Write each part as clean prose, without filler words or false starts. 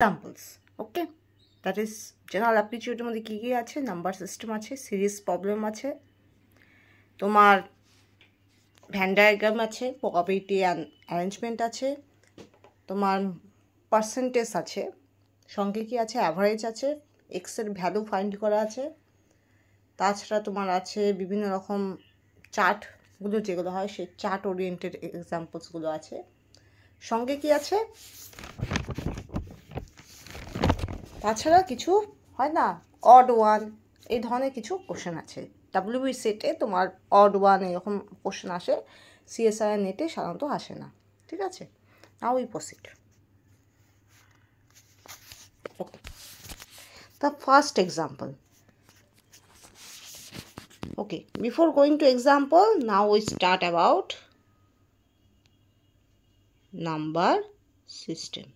Examples. Okay, that is general অ্যাপটিটিউডের মধ্যে কী কী আছে? নাম্বার সিস্টেম আছে, সিরিজ প্রবলেম আছে, তোমার ভ্যান ডায়াগ্রাম আছে, প্রবাবিলিটি অ্যান্ড অ্যারেঞ্জমেন্ট আছে, তোমার পার্সেন্টেজ আছে, সঙ্গে কী আছে? অ্যাভারেজ আছে, এক্সের ভ্যালু ফাইন্ড করা আছে, তাছাড়া তোমার আছে বিভিন্ন রকম চার্টগুলো যেগুলো হয় সেই চার্ট ওরিয়েন্টেড এক্সাম্পলসগুলো আছে, সঙ্গে কি আছে? তাছাড়া কিছু হয় না, অড ওয়ান, এই ধরনের কিছু কোশ্চেন আছে। ডাব্লিউবি সেটে তোমার অড ওয়ান এরকম কোশ্চেন আসে, সিএসআই নেটে সাধারণত আসে না। ঠিক আছে, now we proceed. Okay, the first example. Okay, before going to example, now we start about number system.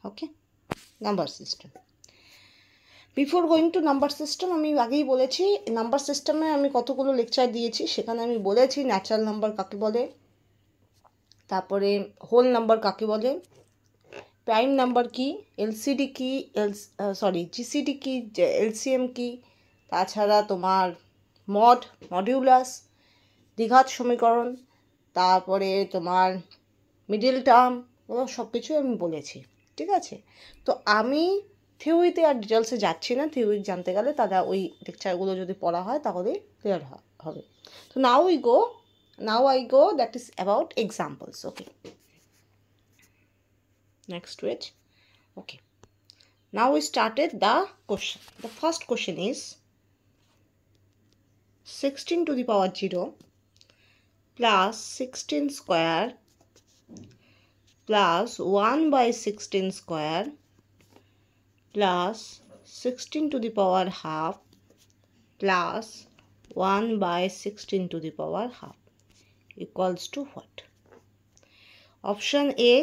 Okay, number system. Before going to number system, আমি আগেই বলেছি নাম্বার সিস্টেমে আমি কতগুলো লেকচার দিয়েছি, সেখানে আমি বলেছি ন্যাচারাল নাম্বার কাকে বলে, তারপরে হোল নাম্বার কাকে বলে, প্রাইম নাম্বার কি, এলসিডি কি, জিসিডি কি, এলসিএম কি, তাছাড়া তোমার মডিউলাস, দ্বিঘাত সমীকরণ, তারপরে তোমার মিডল টার্ম, ওগুলো সব কিছুই আমি বলেছি। ঠিক আছে, তো আমি থিওরিতে আর ডিটেলসে যাচ্ছি না, থিওরি জানতে গেলে তারা ওই লেকচারগুলো যদি পড়া হয় তাহলে ক্লিয়ার হবে। তো now I go that is about examples. Okay, next page. Okay, now we started the question. The first question is 16 to the power 0 plus 16 square plus 1 by 16 square plus 16 to the power half plus 1 by 16 to the power half equals to what? Option A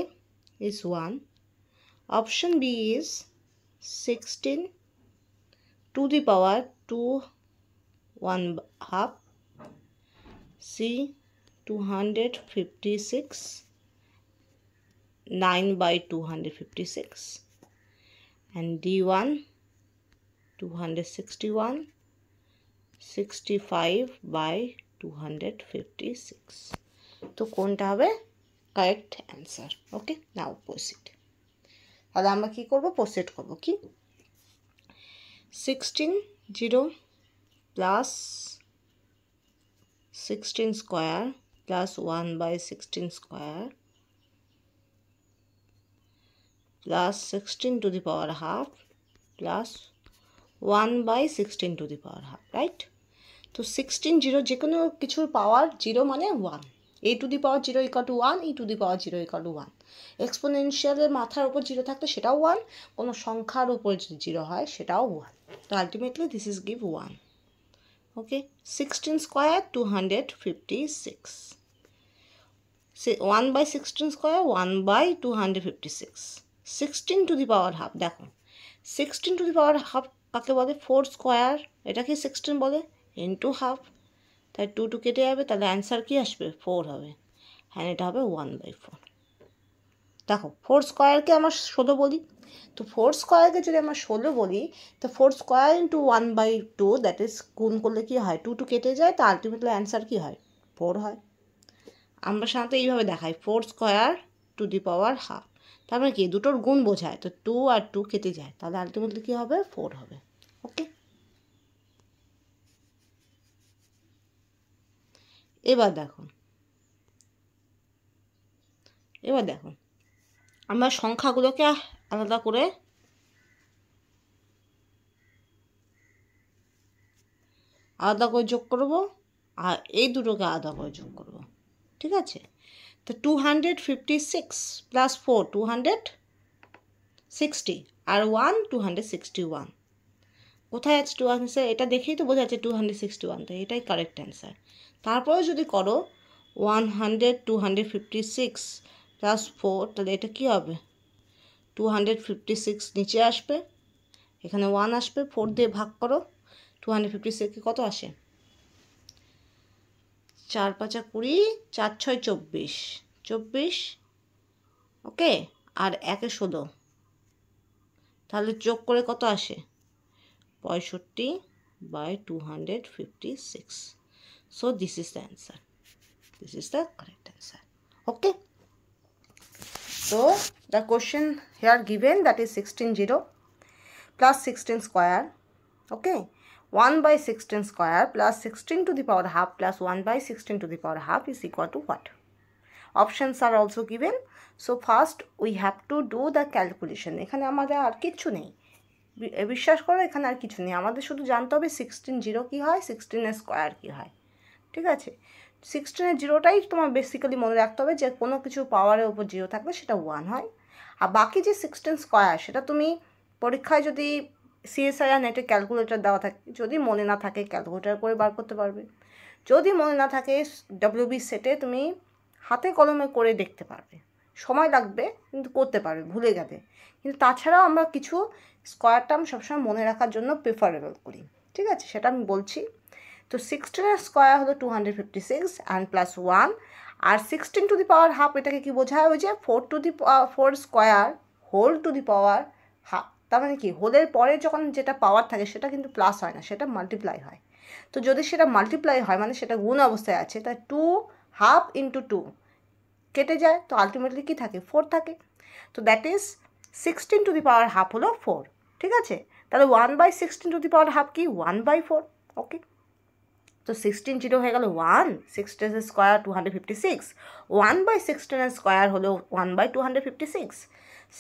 is 1, option B is 16 to the power 2 1 half, C 256 9 by 256, and D1 261 65 by 256. তো কোনটা হবে correct answer? ওকে, নাও proceed. তাহলে আমরা কী করবো? Proceed করবো কি 16 0 plus 16 square plus 1 by 16 square plus 16 to the power half plus 1 by 16 to the power half, right? তো 16 0, যে কোনো কিছুর পাওয়ার 0 মানে 1, a to the power 0 equal to 1, e to the power 0 equal to 1। এক্সপোনেনশিয়ালের মাথার উপর 0 থাকলে সেটাও 1, কোনো সংখ্যার উপর যদি 0 হয় সেটাও 1। তো ultimately this is give 1। Okay, 16 square 256, 1 by 16 square 1 by 256, 16 to the power half। দেখো 16 to the power half কাকে বলে? 4 স্কোয়ার, এটাকে 16 বলে, ইন্টু হাফ, তাই 2 2 কেটে যাবে, তাহলে অ্যান্সার কি আসবে? 4 হবে। হ্যাঁ, এটা হবে 1 by 4। দেখো 4 স্কোয়ারকে আমরা 16 বলি, তো 4 স্কোয়ারকে যদি আমরা 16 বলি, তো 4 square into 1 by 2, that is গুণ করলে কি হয়? 2 2 কেটে যায়, তো আলটিমেটলি অ্যান্সার কি হয়? 4 হয়। আমরা সাধারণত এইভাবে দেখাই 4 square to the power half, তার মানে কি দুটোর গুণ বোঝায়, তো 2 আর 2 কেটে যায়, তাহলে আলটিমেটলি কী হবে? 4 হবে। ওকে, এবার দেখো আমরা সংখ্যাগুলোকে আলাদা করে যোগ করব, আর এই দুটোকে আলাদা করে যোগ করব। ঠিক আছে, তো 256 প্লাস 4 260, আর 1 261। কোথায় আছে 200? এটা দেখেই তো বোঝা যাচ্ছে 261, তো এটাই কারেক্ট অ্যান্সার। তারপরে যদি করো 100 256 প্লাস 4, তাহলে এটা কী হবে? 256 নিচে আসবে, এখানে 1 আসবে, 4 দিয়ে ভাগ করো, 256 কত আসে? 4 5 20, 4 6 24, 24, ওকে, আর 1 এ 16, তাহলে যোগ করে কত আসে 65/256. So this is the answer. This is the correct answer. Okay. So the question here given, that is 16 plus 16 square. Okay. 1/16 square plus 16 to the power half plus 1/16 to the power half is equal to what? Options are also given. So first we have to do the calculation. এখানে আমাদের আর কিছু নেই, বিশ্বাস করো এখানে আর কিছু নেই, আমাদের শুধু জানতে হবে 16 কী হয়, 16 স্কোয়ার কী হয়। ঠিক আছে, 16 জিরোটাই তোমার বেসিক্যালি মনে রাখতে হবে, যে কোনো কিছু পাওয়ারের উপর জিরো থাকলে সেটা 1 হয়। আর বাকি যে 16 স্কোয়ার সেটা তুমি পরীক্ষায় যদি CSIR নেটে ক্যালকুলেটর দেওয়া থাকে, যদি মনে না থাকে ক্যালকুলেটর করে বার করতে পারবে, যদি মনে না থাকে WB সেটে তুমি হাতে কলমে করে দেখতে পারবে, সময় লাগবে কিন্তু করতে পারবে, ভুলে গেলে। কিন্তু তাছাড়াও আমরা কিছু স্কোয়ার টার্ম সবসময় মনে রাখার জন্য প্রেফারেবল করি। ঠিক আছে, সেটা আমি বলছি। তো 16 স্কোয়ার হলো 256 অ্যান্ড প্লাস 1, আর 16 টু দি পাওয়ার হাফ এটাকে কি বোঝায়, ওই যে 4 square whole to the power half. তার মানে কি, হোলের পরে যখন যেটা পাওয়ার থাকে সেটা কিন্তু প্লাস হয় না, সেটা মাল্টিপ্লাই হয়। তো যদি সেটা মাল্টিপ্লাই হয় মানে সেটা গুণ অবস্থায় আছে, তাই 2 হাফ ইন্টু 2 কেটে যায়, তো আলটিমেটলি কী থাকে 4 থাকে। তো that is 16 to the power half হলো 4। ঠিক আছে, তাহলে 1/16 টু দি পাওয়ার হাফ কি 1/4। ওকে, তো 16 হয়ে গেল 1, 16 স্কোয়ার 256, 1/16 স্কোয়ার হলো 1/256,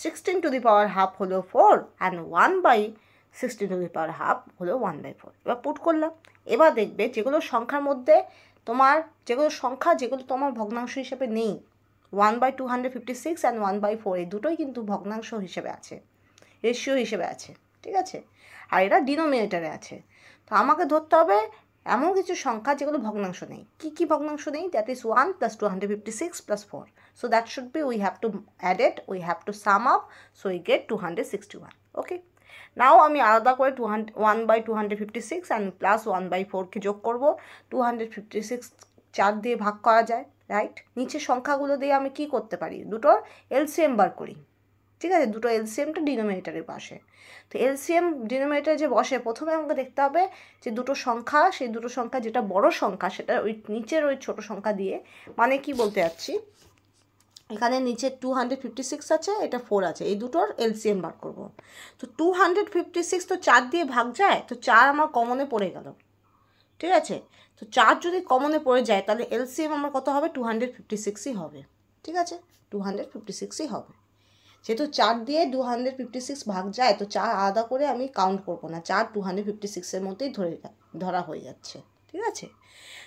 16 টু দি পাওয়ার হাফ হলো 4 and 1/16 two the power half হলো 1/4। এবার পুট করলাম। এবার দেখবে যেগুলো সংখ্যার মধ্যে তোমার যেগুলো তোমার ভগ্নাংশ হিসেবে নেই, 1/256 অ্যান্ড 1/4 এই দুটোই কিন্তু ভগ্নাংশ হিসেবে আছে, রেশিও হিসেবে আছে। ঠিক আছে, আর এরা ডিনোমিনেটরে আছে। তো আমাকে ধরতে হবে এমন কিছু সংখ্যা যেগুলো ভগ্নাংশ নেই। কী কী ভগ্নাংশ নেই? That is 1 + 256 + 4. So that should be, we have to add it, we have to sum up, so we get 261. Okay, নাও আমি আলাদা করে 1/256 অ্যান্ড প্লাস 1/4কে যোগ করব। 256 4 দিয়ে ভাগ করা যায়, রাইট? নিচের সংখ্যাগুলো দিয়ে আমি কি করতে পারি, দুটোর এলসিএম বার করি। ঠিক আছে, দুটো এলসিএমটা ডিনোমিনেটরের পাশে। তো এলসিএম ডিনোমিনেটর যে বসে, প্রথমে আমাকে দেখতে হবে যে দুটো সংখ্যা, সেই দুটো সংখ্যা যেটা বড় সংখ্যা সেটা ওই নিচের ওই ছোটো সংখ্যা দিয়ে, মানে কি বলতে যাচ্ছি, এখানে নিচে 256 আছে, এটা 4 আছে, এই দুটোর এলসিএম বার করব। তো 256 তো 4 দিয়ে ভাগ যায়, তো 4 আমার কমনে পড়ে গেল। ঠিক আছে, তো 4 যদি কমনে পড়ে যায় তাহলে এলসিএম আমার কত হবে, 256ই হবে। ঠিক আছে, 256ই হবে। যেহেতু 4 দিয়ে 256 ভাগ যায়, তো 4 আলাদা করে আমি কাউন্ট করবো না, 4 256-এর মধ্যেই ধরা হয়ে যাচ্ছে। ঠিক আছে,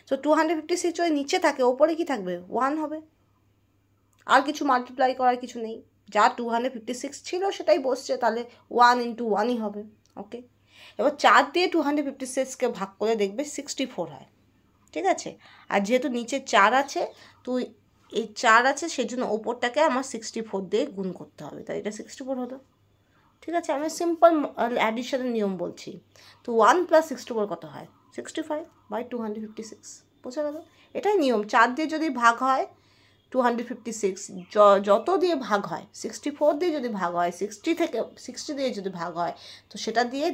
তো 256 যদি নিচে থাকে, ওপরে কি থাকবে 1 হবে, আর কিছু মাল্টিপ্লাই করার কিছু নেই, যা 256 ছিল সেটাই বসছে, তাহলে 1 × 1ই হবে। ওকে, এবার 4 দিয়ে 256কে ভাগ করে দেখবে 64 হয়। ঠিক আছে, আর যেহেতু নিচে 4 আছে, তো এই 4 আছে, সেই জন্য ওপরটাকে আমার 64 দিয়ে গুণ করতে হবে, তাই এটা 64 হলো। ঠিক আছে, আমি সিম্পল অ্যাডিশনের নিয়ম বলছি। তো 1 + 64 কত হয়, 65/256। বোঝা গেল? এটাই নিয়ম। 4 দিয়ে যদি ভাগ হয় 256, যত দিয়ে ভাগ হয়, 64 দিয়ে যদি ভাগ হয়, 60 দিয়ে যদি ভাগ হয়, তো সেটা দিয়ে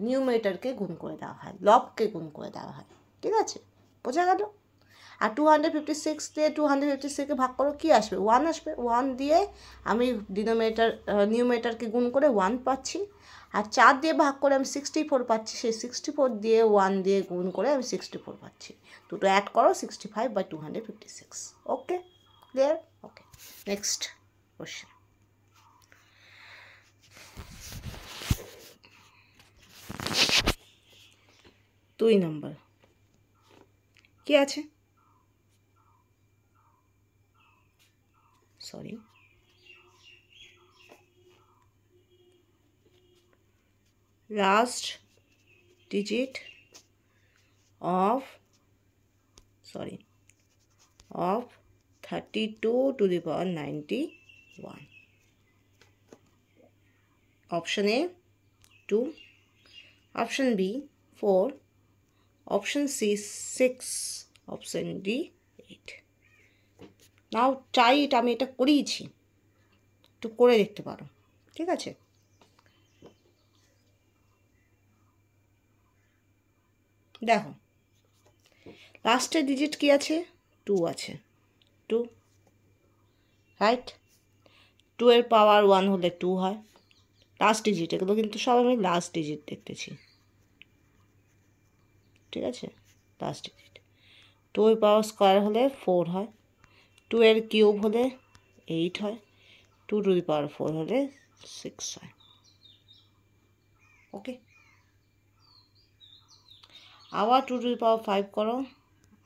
নিউমারেটরকে গুণ করে দেওয়া হয়, লবকে গুণ করে দেওয়া হয়। ঠিক আছে, বোঝা গেল? আর 256 দিয়ে 256কে ভাগ করো, কী আসবে, 1 আসবে। 1 দিয়ে আমি নিউমারেটরকে গুণ করে 1 পাচ্ছি, আর 4 দিয়ে ভাগ করে আমি 64 পাচ্ছি, সেই 64 দিয়ে 1 দিয়ে গুণ করে আমি 64 পাচ্ছি। দুটো অ্যাড করো, 65/256। ওকে, ক্লিয়ার? ওকে, নেক্সট কোশ্চেন। দুই নম্বর কি আছে, sorry, last digit of 32 to the power 91. Option A 2, option B 4, option C 6, option D 8. Now try it, আমি এটা করিয়েছি, একটু করে দেখতে পারো, ঠিক আছে? দেখো লাস্টের ডিজিট কি আছে? 2 আছে, 2, রাইট? 2 এর পাওয়ার 1 হলে 2 হয়। লাস্ট ডিজিট, এগুলো কিন্তু সব আমি লাস্ট ডিজিট দেখতেছি, ঠিক আছে? Last digit. 2 এর পাওয়ার স্কোয়ার হলে 4 হয়, 2 এর কিউব হলে 8 হয়, 2 টু দি পাওয়ার 4 হলে 6 হয়। ওকে, আবার 2 টু দি পাওয়ার 5 করো,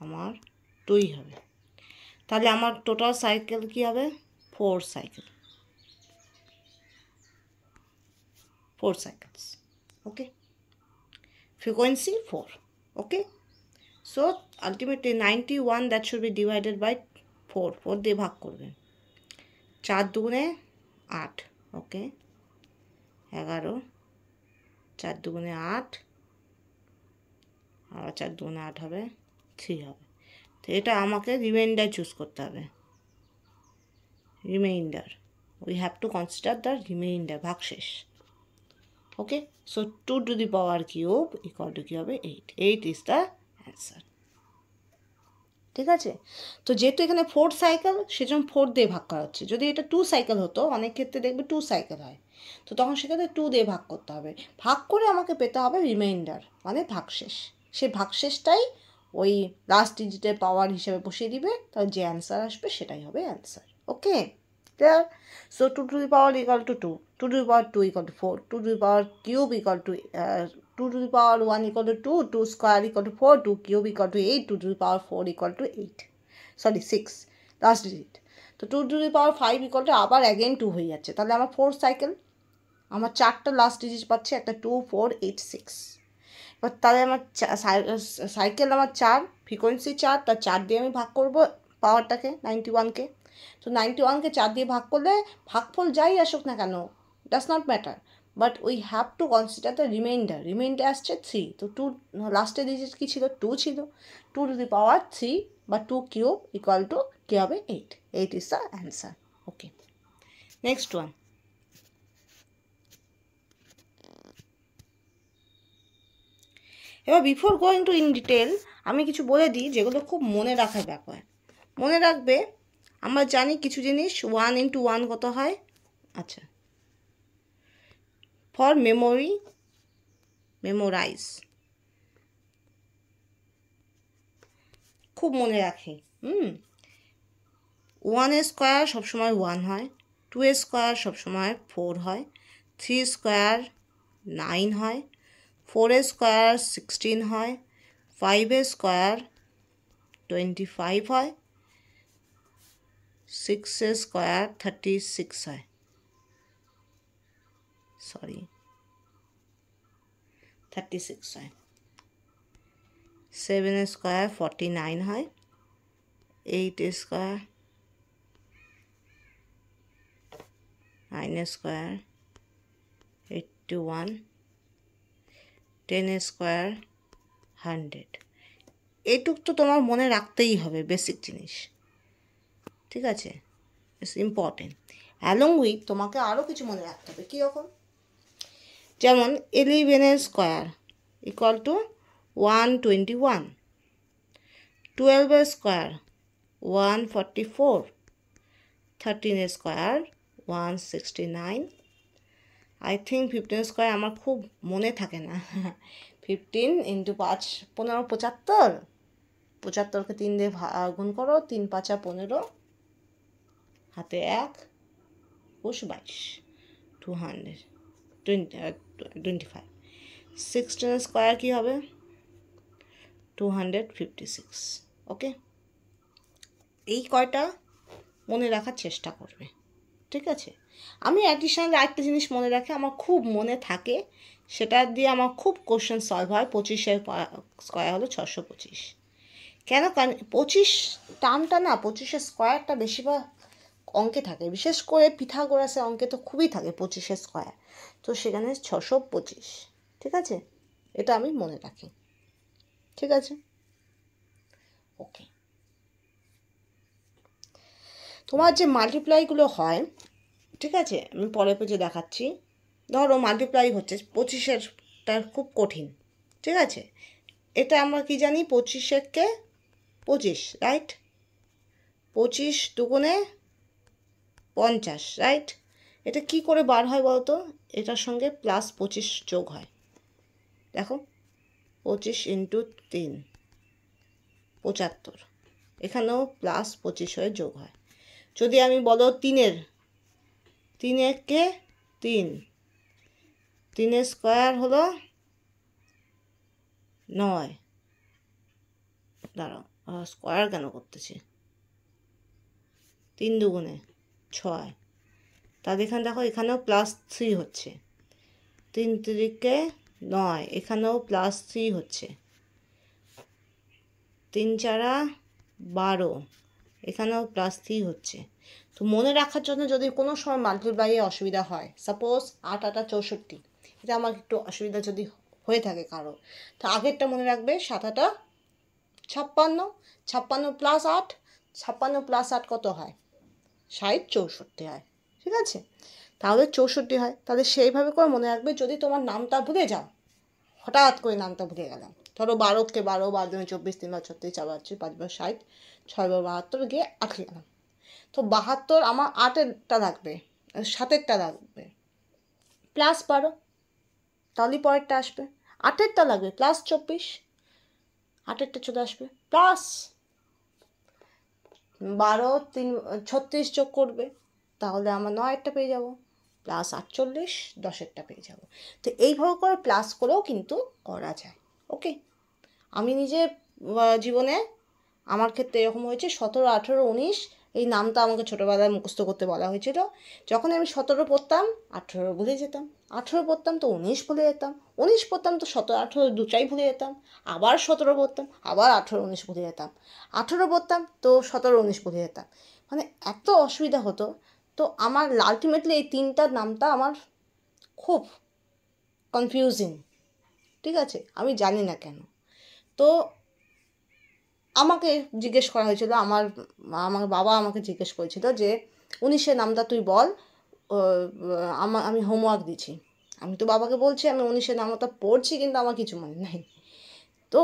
আমার 2 হবে। তাহলে আমার টোটাল সাইকেল কি হবে? 4 cycle, 4 cycles. Okay, frequency 4. Okay, so ultimately 91 that should be divided by 4, 4 দিয়ে ভাগ করবেন, 4 দুগুণে 8, ওকে 11, 4 দুগুণে 8, আর 4 দুগুণে 8 হবে 3 হবে। তো এটা আমাকে রিমাইন্ডার চুজ করতে হবে, remainder, we have to consider the remainder, ভাগশেষ। Okay, so 2 to the power cube equal to কী হবে? 8, 8 ইজ দ্য অ্যান্সার, ঠিক আছে? তো যেহেতু এখানে 4 সাইকেল, সেজন্য 4 দিয়ে ভাগ করা হচ্ছে। যদি এটা 2 সাইকেল হতো, অনেক ক্ষেত্রে দেখবে 2 সাইকেল হয়, তো তখন সেখানে 2 দিয়ে ভাগ করতে হবে, ভাগ করে আমাকে পেতে হবে রিমাইন্ডার, মানে ভাগশেষ। সেই ভাগশেষটাই ওই লাস্ট ডিজিটের পাওয়ার হিসেবে বসিয়ে দিবে, তাহলে যে অ্যান্সার আসবে সেটাই হবে answer. Okay, clear? So 2 to the power equal to 2, 2 to the power 2 equal to 4, 2 to the power cube equal two 2 to the power 1 equal to 2, 2 square equal to 4, 2 cube equal to 8, 2 to the power 4 equal to 8. Sorry, 6. Last digit. তো 2 to the power 5 equal to আবার again 2 হয়ে যাচ্ছে। তাহলে আমার 4 cycle, আমার 4টা last digit পাচ্ছে, একটা 2, 4, 8, 6। এবার তাহলে আমার সাইকেল আমার 4, ফ্রিকোয়েন্সি 4, তার 4 দিয়ে আমি ভাগ করব পাওয়ারটাকে, 91কে। তো 91কে 4 দিয়ে ভাগ করলে ভাগফল যাই আসুক না কেন, does not matter, but we have to consider the reminder. Reminder আসছে 3, তো 2 লাস্টের ডিজিট কী ছিল? 2 ছিল, 2 টু দি পাওয়ার 3 বা 2 কিউব ইকুয়াল টু কী হবে? 8, 8 is the answer. Okay, next one. এবার before going to in detail আমি কিছু বলে দিই যেগুলো খুব মনে রাখার ব্যাপার। মনে রাখবে, আমরা জানি কিছু জিনিস 1 ইন্টু 1 কত হয়? আচ্ছা, ফর মেমোরি, মেমোরাইজ, খুব মনে রাখে। 1 স্কোয়ার সবসময় 1 হয়, 2 স্কোয়ার সবসময় 4 হয়, 3 স্কোয়ার 9 হয়, 4 স্কোয়ার 16 হয়, 5 স্কোয়ার 25 হয়, 6 স্কোয়ার 36 হয়, সরি 36 হয়, 7 স্কোয়ার 49 হয়, 8 স্কোয়ার 9 স্কোয়ার 81, 10 স্কোয়ার 100। এইটুক তো তোমার মনে রাখতেই হবে, বেসিক জিনিস, ঠিক আছে? It's important. অ্যালং উইথ তোমাকে আরও কিছু মনে রাখতে হবে। কীরকম? যেমন 11 square equal two 121, 12 square 144, 13 square 169। I think 15 square আমার খুব মনে থাকে না। 15 ইন্টু 5, 15, 75, 75কে 3 দিয়ে গুণ করো, 3 5 15, হাতে 1, 22, 225। 16 স্কোয়ার কী হবে? 256। ওকে, এই কয়টা মনে রাখার চেষ্টা করবে, ঠিক আছে? আমি অ্যাডিশনাল আরেকটা জিনিস মনে রাখি, আমার খুব মনে থাকে, সেটা দিয়ে আমার খুব কোশ্চেন সলভ হয়। 25 স্কোয়ার হলো 625। কেন? কারণ 25 টার্মটা না, 25 স্কোয়ারটা বেশিরভাগ অঙ্কে থাকে, বিশেষ করে পিথাগোরাসের অঙ্কে তো খুবই থাকে 25 স্কোয়ার, তো সেখানে 625, ঠিক আছে? এটা আমি মনে রাখি, ঠিক আছে? ওকে, তোমার যে মাল্টিপ্লাইগুলো হয়, ঠিক আছে, আমি পরের পেজে দেখাচ্ছি। ধরো মাল্টিপ্লাই হচ্ছে 25-এরটা খুব কঠিন, ঠিক আছে। এটা আমরা কি জানি, 25-কে 25, রাইট? 25 দুগুণে 50, রাইট? এটা কি করে বার হয় বলতো? এটার সঙ্গে +25 যোগ হয়। দেখো 25 × 3 75, এখানেও +25 হয়ে যোগ হয়। যদি আমি বলো 3-এর 3-কে 3, 3-এর স্কোয়ার হলো 9। দাঁড়াও, স্কোয়ার কেন করতেছি? 3 দুগুণে 6, তাহলে এখানে দেখো এখানেও +3 হচ্ছে। 3 3-কে 9, এখানেও +3 হচ্ছে। 3 4 12, এখানেও +3 হচ্ছে। তো মনে রাখার জন্য যদি কোনো সময় মাল্টিপ্লাইয়ে অসুবিধা হয়, সাপোজ 8 8 64, এটা আমার একটু অসুবিধা যদি হয়ে থাকে কারো, তো আগেরটা মনে রাখবে 7 8 56, 56 + 8, 56 + 8 কত হয়? 60 64 হয়, ঠিক আছে। তাহলে 64 হয়। তাহলে সেইভাবে করে মনে রাখবে। যদি তোমার নামটা ভুলে যাও, হঠাৎ করে নামটা ভুলে গেলাম, ধরো 12-কে 12, 12 2 24, 3 বার 36, 4 বার 5 বার 60, 6 বার 72, গিয়ে 8 গেলাম। তো 72 আমার 8-এরটা লাগবে, 7-এরটা লাগবে, +12, তাহলেই পরেরটা আসবে। 8-এরটা লাগবে +24, 8-এরটা চলে আসবে। প্লাস 12 3 36 যোগ করবে, তাহলে আমার 9-এরটা পেয়ে যাব, +48 10-এরটা পেয়ে যাব। তো এইভাবে করে প্লাস করেও কিন্তু করা যায়। ওকে, আমি নিজে জীবনে আমার ক্ষেত্রে এরকম হয়েছে। 17 18 19 এই নামটা আমাকে ছোটোবেলায় মুখস্থ করতে বলা হয়েছিল। যখন আমি 17 পড়তাম 18 ভুলে যেতাম, 18 পড়তাম তো 19 ভুলে যেতাম, 19 পড়তাম তো 17 18 দুটাই ভুলে যেতাম, আবার 17 পড়তাম আবার 18 19 ভুলে যেতাম, 18 পড়তাম তো 17 19 ভুলে যেতাম। মানে এত অসুবিধা হতো। তো আমার আলটিমেটলি এই 3টা নামটা আমার খুব কনফিউজিং, ঠিক আছে, আমি জানি না কেন। তো আমাকে জিজ্ঞেস করা হয়েছিল, আমার বাবা আমাকে জিজ্ঞেস করেছিল যে 19-এর নামটা তুই বল, আমি হোমওয়ার্ক দিচ্ছি। আমি তো বাবাকে বলছি আমি 19-এর নামটা পড়ছি, কিন্তু আমার কিছু মনে নেই। তো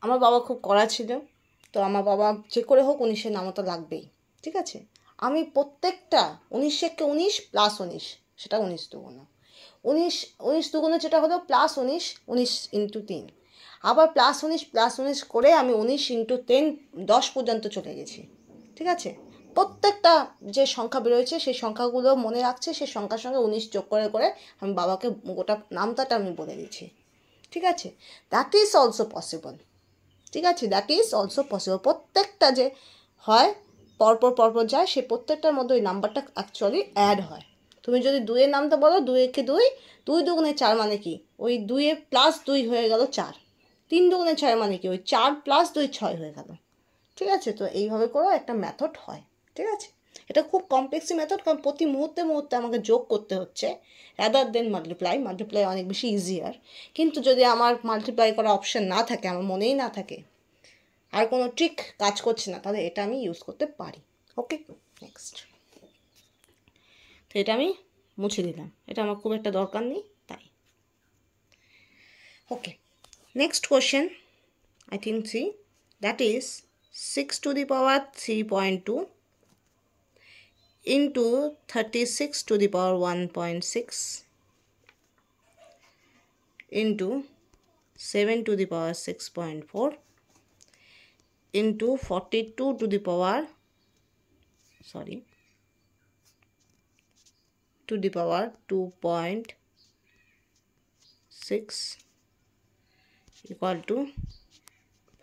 আমার বাবা খুব কড়া ছিল। তো আমার বাবা যে করে হোক 19-এর নামটা লাগবেই, ঠিক আছে। আমি প্রত্যেকটা 19-কে 19 + 19, সেটা 19 দুগুণ 19, 19 দুগুণে যেটা হলো +19, 19 × 3, আবার +19 +19 করে আমি 19 × 10 10 পর্যন্ত চলে গেছি, ঠিক আছে। প্রত্যেকটা যে সংখ্যা বেরোয়েছে সেই সংখ্যাগুলো মনে রাখছে, সেই সংখ্যার সঙ্গে 19 যোগ করে করে আমি বাবাকে গোটা নামটাটা আমি বলে দিচ্ছি, ঠিক আছে। দ্যাট ইজ অলসো পসিবল, ঠিক আছে, দ্যাট ইজ অলসো পসিবল। প্রত্যেকটা যে হয় পরপর পরপর যায়, সে প্রত্যেকটার মধ্যে ওই নাম্বারটা অ্যাকচুয়ালি অ্যাড হয়। তুমি যদি 2-এর নামটা বলো, 2-একে 2, 2 দুগুণে 4 মানে কি, ওই 2-এ +2 হয়ে গেল 4, 3 দুগুণে 6 মানে কি, ওই 4 + 2 6 হয়ে গেল, ঠিক আছে। তো এইভাবে করেও একটা মেথড হয়, ঠিক আছে। এটা খুব কমপ্লেক্সি মেথড, কারণ প্রতি মুহূর্তে মুহূর্তে আমাকে যোগ করতে হচ্ছে রাদার দেন মাল্টিপ্লাই। মাল্টিপ্লাই অনেক বেশি ইজিয়ার, কিন্তু যদি আমার মাল্টিপ্লাই করা অপশান না থাকে, আমার মনেই না থাকে, আর কোনো ট্রিক কাজ করছে না, তাহলে এটা আমি ইউজ করতে পারি। ওকে, নেক্সট। তো এটা আমি মুছে দিলাম, এটা আমার খুব একটা দরকার নেই তাই। ওকে, next question I think 3, that is 6⁻³ 3.2 into 36⁻³ 1.6 into 7⁻³ 6.4 into 42⁻² to the power 2.6 equal to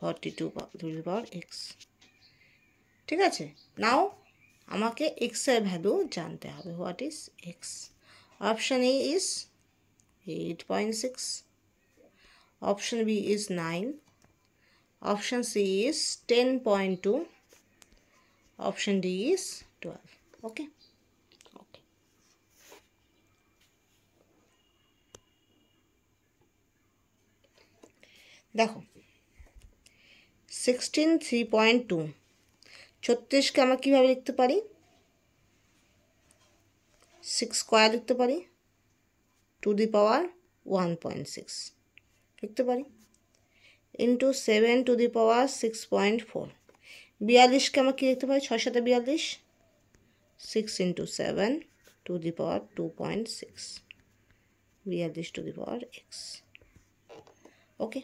42⁻x, ঠিক আছে। নাও আমাকে x এর ভ্যালু জানতে হবে। What is x? Option A is 8.6, option B is 9, option C is 10.2, option D is 12. Okay, okay, দেখো 16 3.2, 36কে আমরা কীভাবে লিখতে পারি? 6 স্কোয়ার লিখতে পারি, টু দি পাওয়ার 1.6 লিখতে পারি, ইন্টু 7 টু দি পাওয়ার 6.4। 42কে আমরা কী লিখতে পারি? 6 সাথে 42, 6 into 7 to the power 2.6, 42 to the power x. Okay,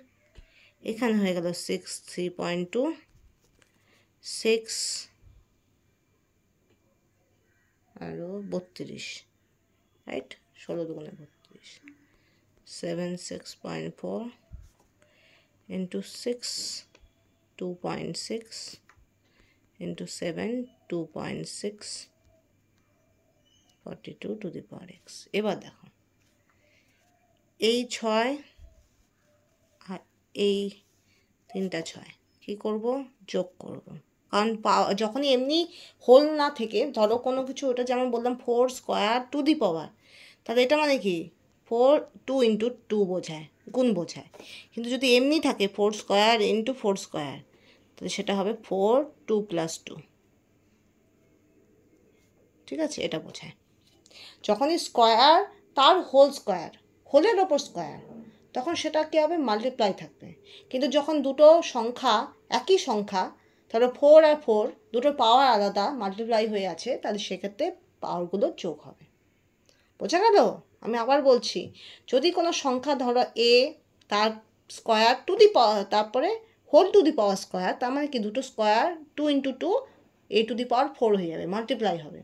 এখানে হয়ে গেল 6 3.2, 6 আরও 32, রাইট, 16 দুগুণে 32, 7 6.4 into 6 2.6 into 7 2.6, 42 to the power x. এবার দেখো, এই 6 আর এই 3টা 6 কী করব? যোগ করব। কারণ যখনই এমনি হোল না থেকে ধরো কোনো কিছু, ওটা যেমন বললাম 4 স্কোয়ার টু দি পাওয়ার, তাহলে এটা মানে কি 4 2 ইন্টু 2 বোঝায়, গুণ বোঝায়। কিন্তু যদি এমনি থাকে 4 স্কোয়ার ইন্টু 4 স্কোয়ার, তাহলে সেটা হবে 4 2 + 2। ঠিক আছে, এটা বোঝায়। যখনই স্কোয়ার তার হোল স্কোয়ার, হোলের ওপর স্কোয়ার, তখন সেটা কী হবে? মাল্টিপ্লাই থাকবে। কিন্তু যখন দুটো সংখ্যা একই সংখ্যা, ধরো 4 আর 4 দুটোর পাওয়ার আলাদা, মাল্টিপ্লাই হয়ে আছে, তাহলে সেক্ষেত্রে পাওয়ারগুলো যোগ হবে। বোঝা গেল? আমি আবার বলছি, যদি কোনো সংখ্যা ধরো এ, তার স্কোয়ার টু দি পাওয়ার, তারপরে whole to the power square, তার মানে কি দুটো square 2 into 2 a to the power 4 হয়ে যাবে, মাল্টিপ্লাই হবে।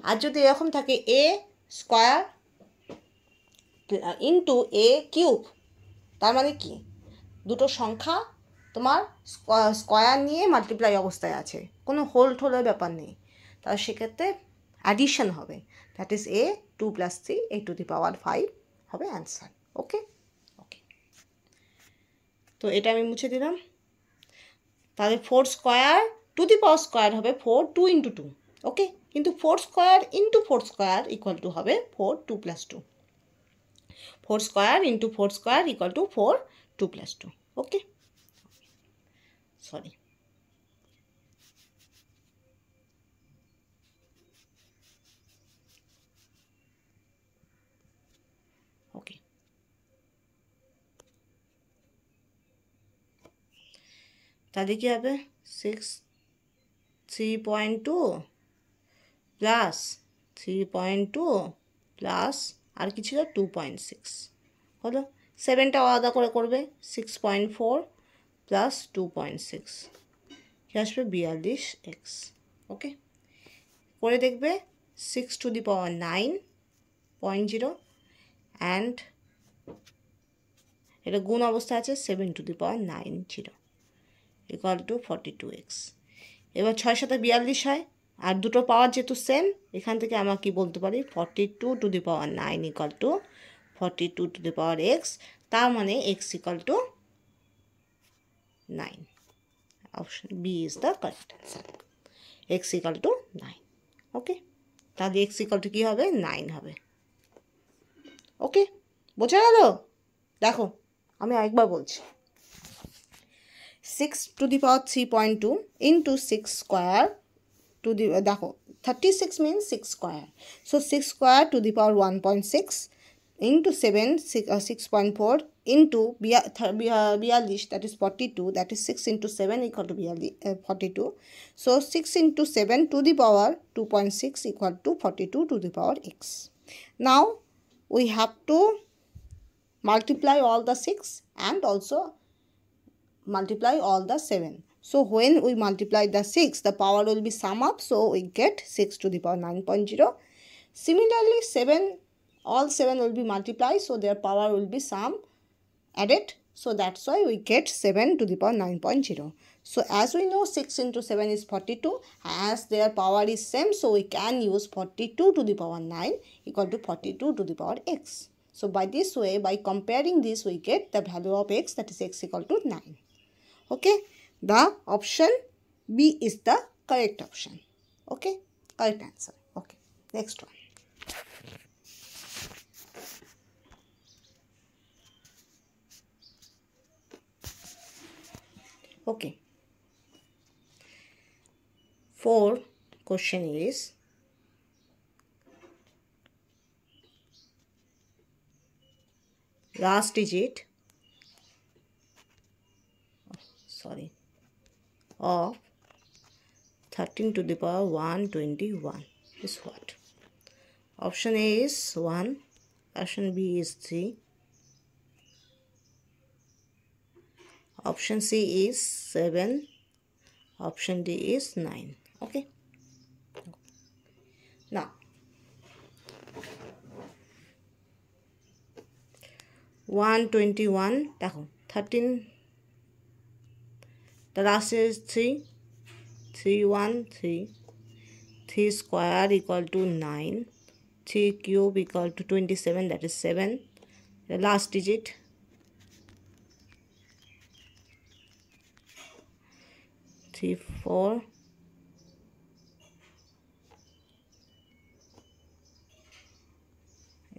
আর যদি এরকম থাকে a square into a cube, তার মানে কি দুটো সংখ্যা তোমার স্কোয়ার নিয়ে মাল্টিপ্লাই অবস্থায় আছে, কোনো হোল টোলের ব্যাপার নেই, তাহলে সেক্ষেত্রে অ্যাডিশন হবে, that is a 2 + 3 a to the power 5 হবে অ্যান্সার। ওকে ওকে, তো এটা আমি মুছে দিলাম। তাহলে 4 square to the power square হবে 4 2 ইন্টু 2। ওকে, কিন্তু 4 square into 4 square equal to হবে 4 2 + 2। 4 square into 4 square equal to 4 2 + 2। Okay, sorry, okay, তাহলে কী হবে? 6 3.2 প্লাস 3.2 প্লাস আর কি ছিল 2.6 হলো। 7টা আলাদা করে করবে, 6.4 প্লাস 2.6 কী আসবে? 42x। ওকে, করে দেখবে 6 টু দি পাওয়ার 9.0 অ্যান্ড এটা গুণ অবস্থা আছে 7 to the power 90 equal to 42x। এবার 6 সাথে 42 হয়, আর দুটো পাওয়ার যেহেতু সেম, এখান থেকে আমরা কি বলতে পারি? 42 to the power 9 equal to 42 to the power x, তার মানে x equal to 9। Option B is the correct answer, x equal to 9। Okay, তাহলে x ইকুয়াল টু কী হবে? 9 হবে। ওকে, বোঝা গেল? দেখো আমি আরেকবার বলছি, 6 two the power 3.2 into 6 square to দি, দেখো 36 means 6 square, so 6 square to the power 1.6 into 7 6.4 into 42, that is 42, that is 6 into 7 equal to 42, so 6 into 7 to the power 2.6 equal to 42 to the power x. Now we have to multiply all the 6 and also multiply all the 7. So when we multiply the 6, the power will be sum up, so we get 6 to the power 9.0. Similarly 7, all 7 will be multiplied, so their power will be sum added, so that's why we get 7 to the power 9.0. So as we know 6 into 7 is 42, as their power is same, so we can use 42 to the power 9 equal to 42 to the power x. So by this way, by comparing this, we get the value of x, that is x equal to 9. Okay, the option B is the correct option. Okay, correct answer. Okay, next one. Okay, 4 question is last digit of 13 to the power 121 is what? Option A is 1, option B is 3, option C is 7, option D is 9. Okay. Now 121 দেখো 13, the last is 3, 3 1 3, 3 square equal to 9, 3 cube equal to 27, that is 7. The last digit 3 4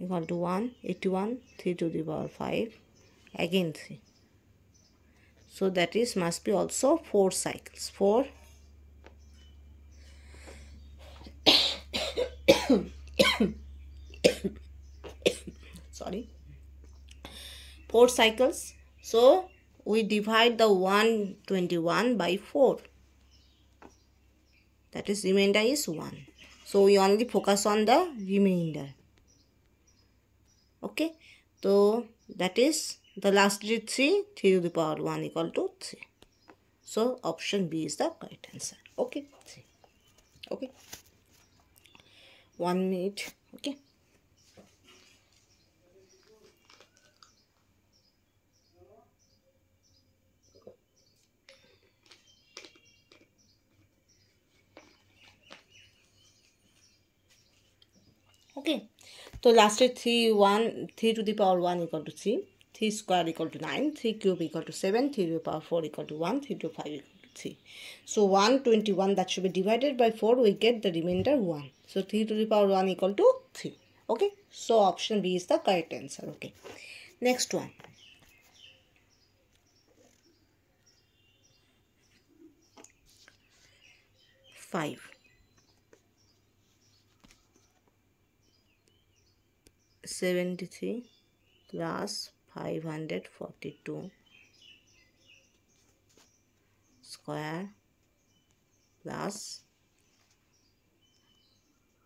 equal to 1, 81, 3 to the power 5, again 3. So that is must be also 4 cycles. 4 sorry, 4 cycles. So we divide the 121 by 4. That is remainder is 1. So we only focus on the remainder. Okay. So that is the last digit 3, 3 to the power 1 equal to 3. So option B is the correct answer. Okay. 3. Okay. 1 minute. Okay. Okay. So last 3 to the power 1 equal to 3, 3 square equal to 9, 3 cube equal to 7, 3 to the power 4 equal to 1, 3 to 5 equal to 3. So 121 that should be divided by 4, we get the remainder 1. So 3 to the power 1 equal to 3. Okay. So option B is the correct answer. Okay. Next one. Five. 73 plus 542 square plus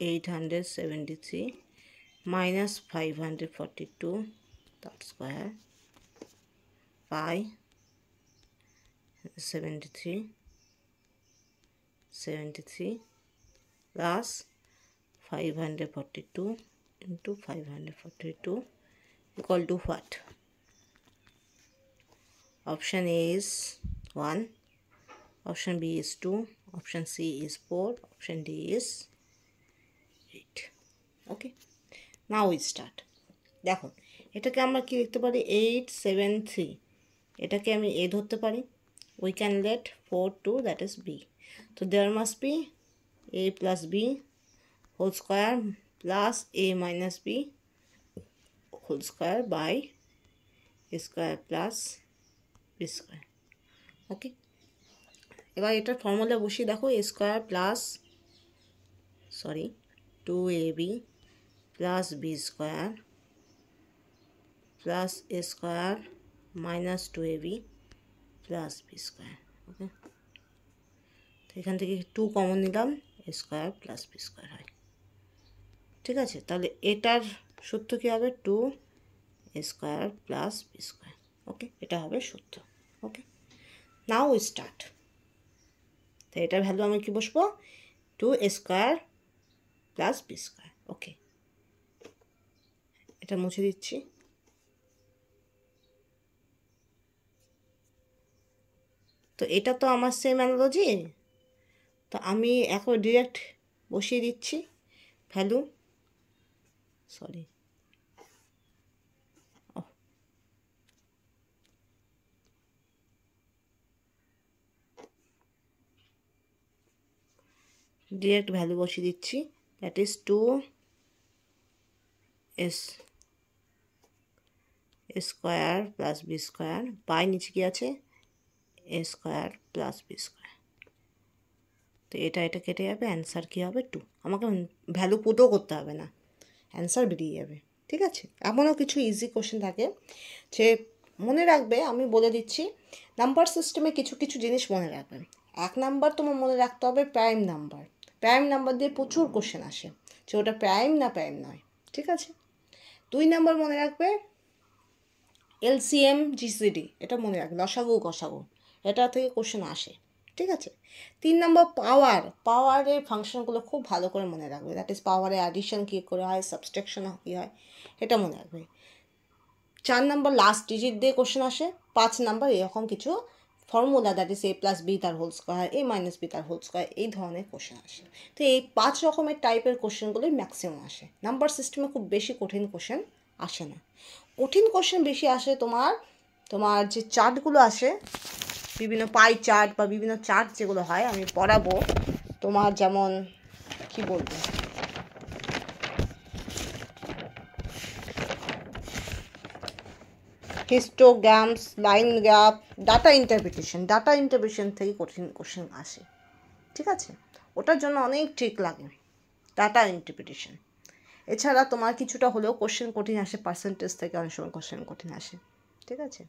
873 minus 542 that square by 73 plus 542 into 542 equal to what? Option A is 1, option B is 2, option C is 4, option D is 8. Okay. Now we start. দেখো এটাকে আমরা কি লিখতে পারি 873, এটাকে আমি A ধরতে পারি. We can let 4 2, that is B. So there must be A plus B whole square plus A minus B whole square by A square plus B square. ওকে. এবার এটার ফর্মুলা বসিয়ে দেখো A square plus 2AB plus B square plus A square minus 2AB plus B square. ওকে. তো এখান থেকে 2 common নিলাম, A square plus B square হয়. ঠিক আছে, তাহলে এটার সূত্র কী হবে? 2A square plus B square. ওকে, এটা হবে সূত্র. ওকে, নাও উই স্টার্ট. তো এটার ভ্যালু আমি কি বসবো? 2A square plus B square. ওকে, এটা মুছে দিচ্ছি. তো এটা তো আমার সেম অ্যানালজি. তো আমি এখন ডিরেক্ট বসিয়ে দিচ্ছি ভ্যালু. ডিরেক্ট ভ্যালু বসিয়ে দিচ্ছি. That is 2A square plus B square by নিচে কি আছে? A square plus B square. তো এটা কেটে যাবে, অ্যান্সার কী হবে 2। আমাকে ভ্যালু পুটও করতে হবে না, অ্যান্সার বেরিয়ে যাবে। ঠিক আছে, এমনও কিছু ইজি কোশ্চেন থাকে যে মনে রাখবে, আমি বলে দিচ্ছি নাম্বার সিস্টেমে কিছু কিছু জিনিস মনে রাখবে। 1 নাম্বার তোমার মনে রাখতে হবে প্রাইম নাম্বার। প্রাইম নাম্বার দিয়ে প্রচুর কোশ্চেন আসে যে ওটা প্রাইম না প্রাইম নয়। ঠিক আছে, 2 নাম্বার মনে রাখবে এলসিএম জিসিডি, এটা মনে রাখবে, লসাগু গসাগু, এটা থেকে কোশ্চেন আসে। ঠিক আছে, 3 নম্বর পাওয়ারের ফাংশনগুলো খুব ভালো করে মনে রাখবে, দ্যাট ইজ পাওয়ারে অ্যাডিশন কী করে হয়, সাবস্ট্রাকশন কী হয়, এটা মনে রাখবে। 4 নম্বর লাস্ট ডিজিট দিয়ে কোশ্চেন আসে। 5 নম্বর এরকম কিছু ফর্মুলা, দ্যাট ইজ a+b তার হোল স্কয়ার, a-b তার হোল স্কয়ার, এই ধরনের কোশ্চেন আসে। তো এই 5 রকমের টাইপের কোশ্চেনগুলোই ম্যাক্সিমাম আসে। নাম্বার সিস্টেমে খুব বেশি কঠিন কোশ্চেন আসে না। কঠিন কোশ্চেন বেশি আসে তোমার যে চার্টগুলো আসে, বিভিন্ন পাই চার্ট বা বিভিন্ন চার্ট যেগুলো হয়, আমি পড়াবো তোমার, যেমন কি বলবো, হিস্টোগ্রামস, লাইন গ্রাফ, ডাটা ইন্টারপ্রিটেশন থেকে কঠিন কোশ্চেন আসে। ঠিক আছে, ওটার জন্য অনেক ট্রিক লাগে ডাটা ইন্টারপ্রিটেশন। এছাড়া তোমার কিছুটা হলেও কোশ্চেন কঠিন আসে পার্সেন্টেজ থেকে, অনেক সময় কোশ্চেন কঠিন আসে। ঠিক আছে,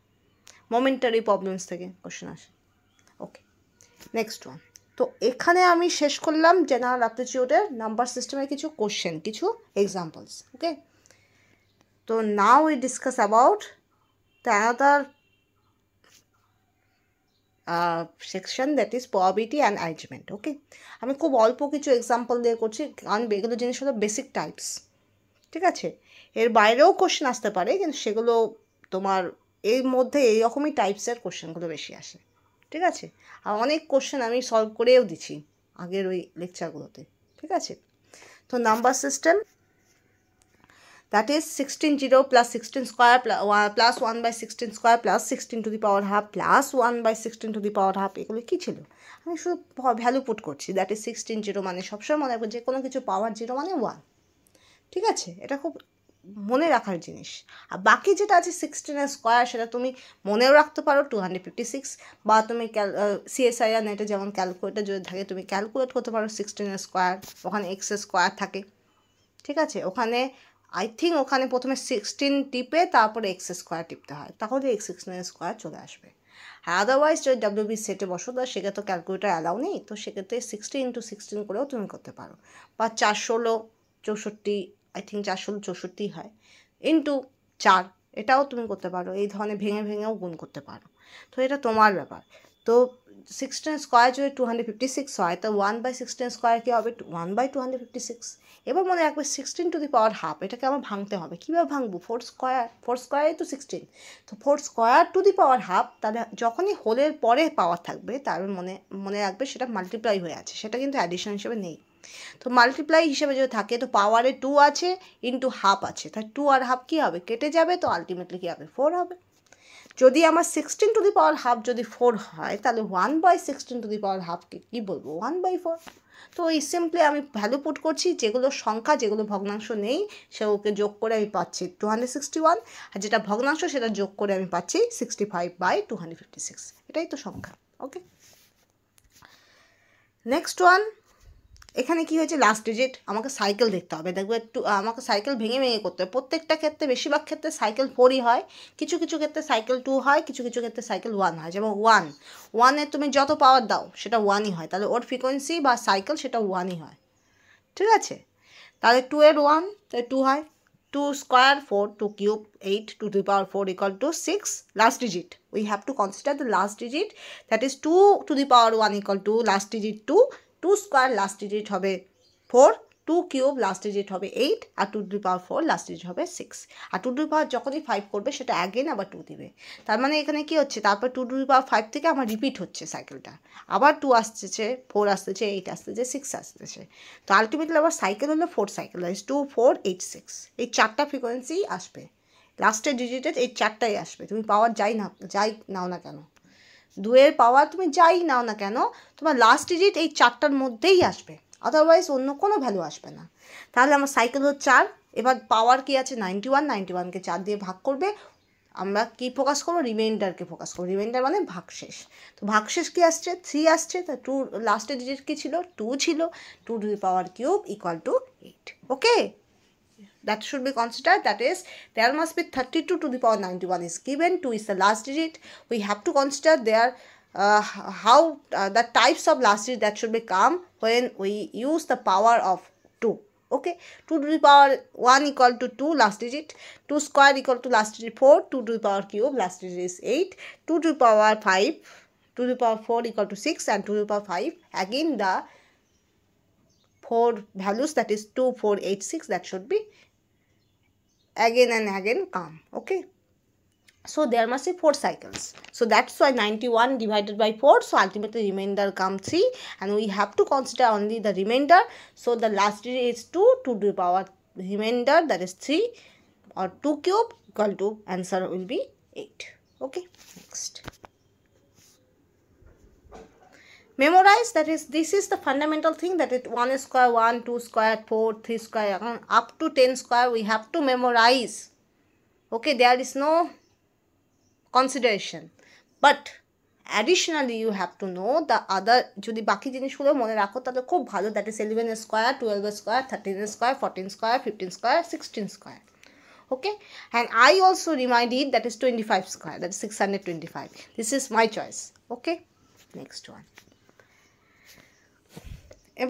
মোমেন্টারি প্রবলেমস থেকে কোশ্চেন আসে। ওকে, নেক্সট ওয়ান। তো এখানে আমি শেষ করলাম জেনারেল অ্যাপটিটিউডের নাম্বার সিস্টেমের কিছু কোশ্চেন, কিছু এক্সাম্পলস। ওকে, তো now we discuss about the another section, that is probability and arrangement. Okay, আমি খুব অল্প কিছু এক্সাম্পল দিয়ে করছি, কারণ এগুলো জিনিস হলো বেসিক টাইপস। ঠিক আছে, এর বাইরেও কোশ্চেন আসতে পারে, কিন্তু সেগুলো তোমার এর মধ্যে এইরকমই টাইপসের কোশ্চেনগুলো বেশি আসে। ঠিক আছে, আর অনেক কোশ্চেন আমি সলভ করেও দিচ্ছি আগের ওই লেকচারগুলোতে। ঠিক আছে, তো number system, that is 16 0 plus 16 square plus 1/16 square plus 16 to the power half plus 1/16 two the power half, এগুলো কী ছিল? আমি শুধু ভ্যালু পুট করছি। দ্যাট ইজ 16 0 মানে সবসময় মনে রাখবো যে কোনো কিছু পাওয়ার 0 মানে 1। ঠিক আছে, এটা খুব মনে রাখার জিনিস। আর বাকি যেটা আছে 16 স্কোয়ার, সেটা তুমি মনেও রাখতে পারো 256, বা তুমি CSIR নেটে যেমন ক্যালকুলেটার যদি থাকে তুমি ক্যালকুলেট করতে পারো 16 স্কোয়ার, ওখানে x স্কোয়ার থাকে। ঠিক আছে, ওখানে আই থিঙ্ক ওখানে প্রথমে 16 টিপে তারপরে x স্কোয়ার টিপতে হয়, তাহলে x16 স্কোয়ার চলে আসবে। আর আদারওয়াইজ যদি WB সেটে বসো, তো সেক্ষেত্রে তো ক্যালকুলেটার অ্যালাউ নেই, তো সেক্ষেত্রে 60 × 16 করেও তুমি করতে পারো, বা 416 64, আই থিঙ্ক 416 64 হয়, ইন্টু 4, এটাও তুমি করতে পারো। এই ধরনের ভেঙে ভেঙেও গুণ করতে পারো, তো এটা তোমার ব্যাপার। তো 16 স্কোয়ার যদি 256 হয়, তো 1/16 স্কোয়ার কী হবে? 1/256। এবার মনে রাখবে 16 টু দি পাওয়ার হাফ, এটাকে আমার ভাঙতে হবে। কীভাবে ভাঙবো? 4 স্কোয়ারই তো 16, তো 4 square to the power half, তাহলে যখনই হোলের পরে পাওয়ার থাকবে তার মনে রাখবে সেটা মাল্টিপ্লাই হয়ে আছে, সেটা কিন্তু অ্যাডিশন হিসেবে নেই। তো মাল্টিপ্লাই হিসেবে যদি থাকে, তো পাওয়ারে 2 আছে ইন্টু হাফ আছে, তাই 2 আর হাফ কী হবে? কেটে যাবে, তো আলটিমেটলি কী হবে? 4 হবে। যদি আমার 16 টু দি পাওয়ার হাফ যদি 4 হয়, তাহলে 1/16 টু দি পাওয়ার হাফকে কী বলবো? 1/4। তো এই সিম্পলি আমি ভ্যালু পুট করছি, যেগুলো সংখ্যা, যেগুলো ভগ্নাংশ নেই সেগুলোকে যোগ করে আমি পাচ্ছি 261, আর যেটা ভগ্নাংশ সেটা যোগ করে আমি পাচ্ছি 65/256। এটাই তো সংখ্যা। ওকে, নেক্সট ওয়ান। এখানে কি হয়েছে? Last digit. আমাকে সাইকেল দেখতে হবে, দেখবো একটু আমাকে সাইকেল ভেঙে ভেঙে করতে হবে। প্রত্যেকটা ক্ষেত্রে, বেশিরভাগ ক্ষেত্রে সাইকেল 4ই হয়, কিছু কিছু ক্ষেত্রে সাইকেল 2 হয়, কিছু কিছু ক্ষেত্রে সাইকেল 1 হয়। যেমন 1 তুমি যত পাওয়ার দাও সেটা 1ই হয়, তাহলে ওর ফ্রিকোয়েন্সি বা সাইকেল সেটা 1ই হয়। ঠিক আছে, তাহলে 2 এর 1, তাহলে 2 হয়। 2 square 4, 2 cube 8, 2 to the power 4 equal to 6. Last digit, we have to consider the last digit, that is 2 to the power 1 equal to last digit 2, 2 square last digit হবে 4, 2 কিউব লাস্ট ডিজিট হবে 8, আর 2 to the power 4 last digit হবে 6। আর 2 to the power যখনই 5 করবে সেটা again আবার 2 দিবে। তার মানে এখানে কি হচ্ছে? তারপর 2 to the power 5 থেকে আমার রিপিট হচ্ছে সাইকেলটা, আবার 2 আসতেছে, 4 আসতেছে, 8 আসতেছে, 6 আসতেছে। তো আলটিমেটলি আবার সাইকেল হলো 4 সাইকেল, 2 4 8 6, এই 4টা ফ্রিকোয়েন্সি আসবে, লাস্টের ডিজিটের এই 4টাই আসবে। তুমি পাওয়ার যাই নাও না কেন, 2 এর পাওয়ার তুমি যাই নাও না কেন, তোমার লাস্ট ডিজিট এই 4টার মধ্যেই আসবে, আদারওয়াইজ অন্য কোনো ভ্যালু আসবে না। তাহলে আমার সাইকেল হচ্ছে 4। এবার পাওয়ার কি আছে? 91, 91কে 4 দিয়ে ভাগ করবে, আমরা কি ফোকাস করবো, রিমাইন্ডারকে ফোকাস করবো। রিমাইন্ডার মানে ভাগশেষ। তো ভাগশেষ কি আসছে, 3 আসছে। তা 2 লাস্টের ডিজিট কি ছিল, 2 ছিল। 2 to the power cube equal two 8। Okay, that should be considered. That is, there must be 32 to the power 91 is given. 2 is the last digit. We have to consider there how the types of last digit that should become when we use the power of 2. Okay, 2 to the power 1 equal to 2 last digit, 2 square equal to last digit 4, 2 to the power cube last digit is 8, 2 to the power 5, 2 to the power 4 equal to 6, and 2 to the power 5 again the 4 values, that is 2, 4, 8, 6, that should be again and again come. Okay, so there must be 4 cycles. So that's why 91 divided by 4, so ultimately remainder come 3, and we have to consider only the remainder. So the last digit is 2 to the power remainder, that is 3, or 2 cube equal to answer will be 8. Okay, next. Memorize, that is, this is the fundamental thing, that is 1 square 1, 2 square 4, 3 square up to 10 square we have to memorize. Okay, there is no consideration, but additionally you have to know the other, যদি বাকি জিনিসগুলো মনে রাখো তাহলে খুব ভালো, that is 11 square, 12 square, 13 square, 14 square, 15 square, 16 square. Okay, and I also remind it, that is 25 square, that is 625. This is my choice. Okay, next one.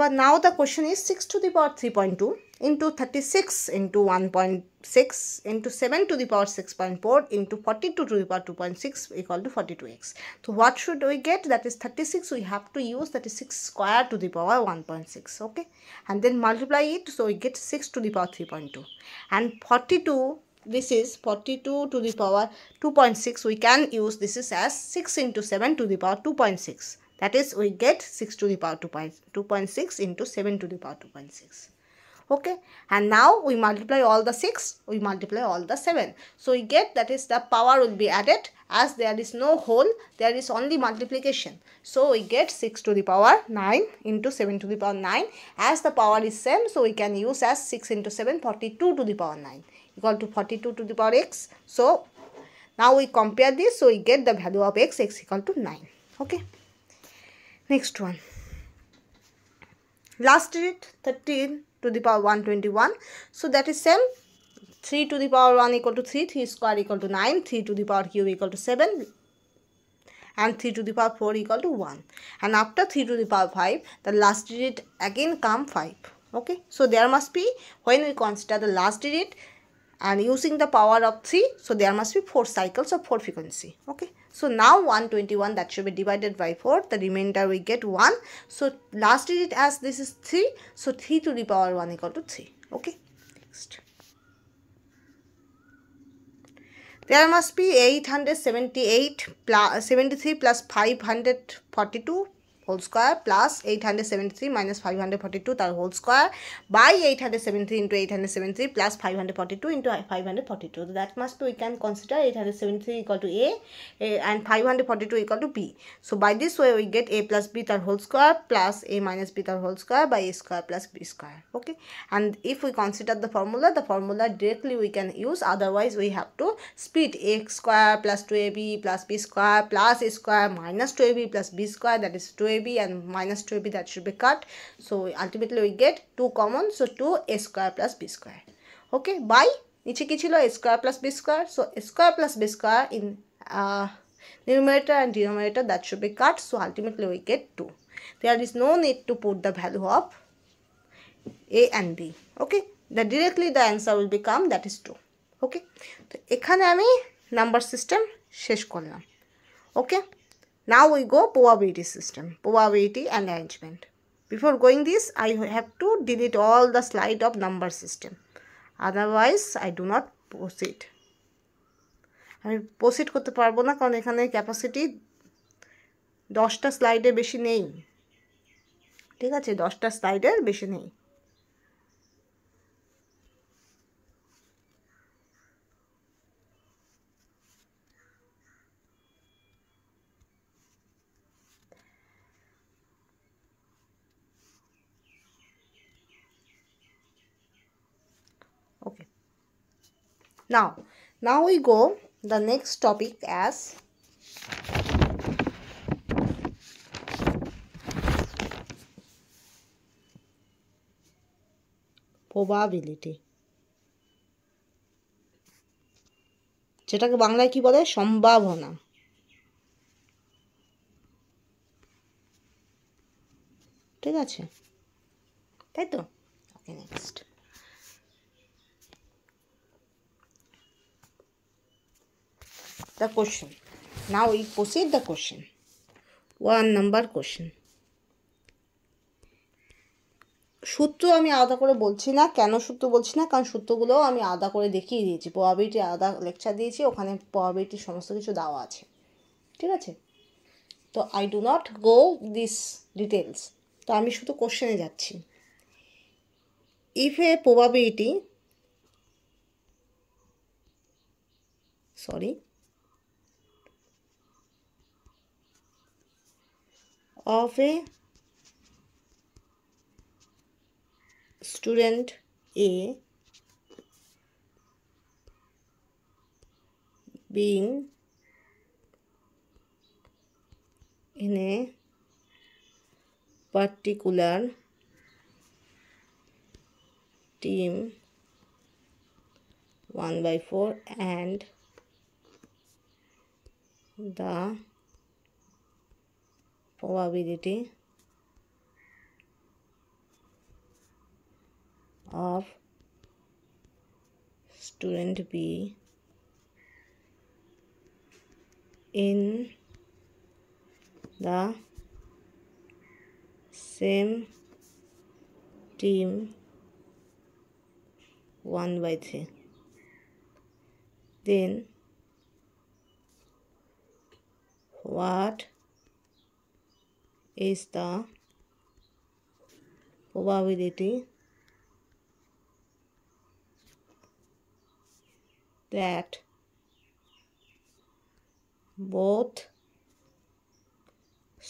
But now the question is 6 to the power 3.2 into 36 into 1.6 into 7 to the power 6.4 into 42 to the power 2.6 equal to 42x. So what should we get? That is 36 we have to use, that is 6 square to the power 1.6. Okay, and then multiply it, so we get 6 to the power 3.2, and 42, this is 42 to the power 2.6, we can use this is as 6 into 7 to the power 2.6. That is, we get 6 to the power 2.6 into 7 to the power 2.6. Okay, and now we multiply all the 6, we multiply all the 7. So we get, that is, the power will be added, as there is no whole, there is only multiplication. So we get 6 to the power 9 into 7 to the power 9. As the power is same, so we can use as 6 into 7, 42 to the power 9 equal to 42 to the power x. So now we compare this, so we get the value of x equal to 9. Okay, next one. Last digit 13 to the power 121. So that is same. 3 to the power 1 equal to 3, 3 square equal to 9, 3 to the power cube equal to 7, and 3 to the power 4 equal to 1. And after 3 to the power 5, the last digit again come 5. Okay, so there must be, when we consider the last digit and using the power of 3, so there must be 4 cycles of 4 frequency. Okay, so now 121, that should be divided by 4, the remainder we get 1. So last digit, as this is 3, so 3 to the power 1 equal to 3. Okay, next. There must be 878 plus 73 plus 542 whole square plus 873 minus 542 that whole square by 873 into 873 plus 542 into 542. So that must be, we can consider 873 equal to A and 542 equal to B. So by this way we get A plus B that whole square plus A minus B that whole square by A square plus B square. Okay, and if we consider the formula directly we can use, otherwise we have to split A square plus 2AB plus B square plus A square minus 2AB plus B square, that is 2AB and minus 2AB, that should be cut. So ultimately we get 2 common, so 2A square plus B square. Okay, by niche ki chilo A square plus B square, so A square plus B square in numerator and denominator, that should be cut. So ultimately we get 2. There is no need to put the value of A and B. Okay, that directly the answer will become, that is 2. Okay, তো এখানে আমি number system শেষ করলাম। Okay, now we go probability system, probability and arrangement. Before going this, I have to delete all the slide of number system, otherwise I do not proceed. আমি proceed করতে পারবো না, কারণ এখানে ক্যাপাসিটি 10টা স্লাইডে বেশি নেই। ঠিক আছে, 10টা স্লাইডের বেশি নেই। Okay, now we go the next topic as probability, যেটাকে বাংলায় কি বলে, সম্ভাবনা। ঠিক আছে, তাই তো? ওকে, next the question. Now we proceed the question. 1 number question. সূত্র আমি আলাদা করে বলছি না। কেন সূত্র বলছি না? কারণ সূত্রগুলোও আমি আলাদা করে দেখিয়ে দিয়েছি, প্রবাবিলিটি আলাদা লেকচার দিয়েছি, ওখানে প্রবাবিলিটির সমস্ত কিছু দেওয়া আছে। ঠিক আছে, তো I do not go this details. তো আমি শুধু কোশ্চেনে যাচ্ছি। If A probability of a student A being in a particular team 1/4 and the probability of student B in the same team 1/3, then what is the probability that both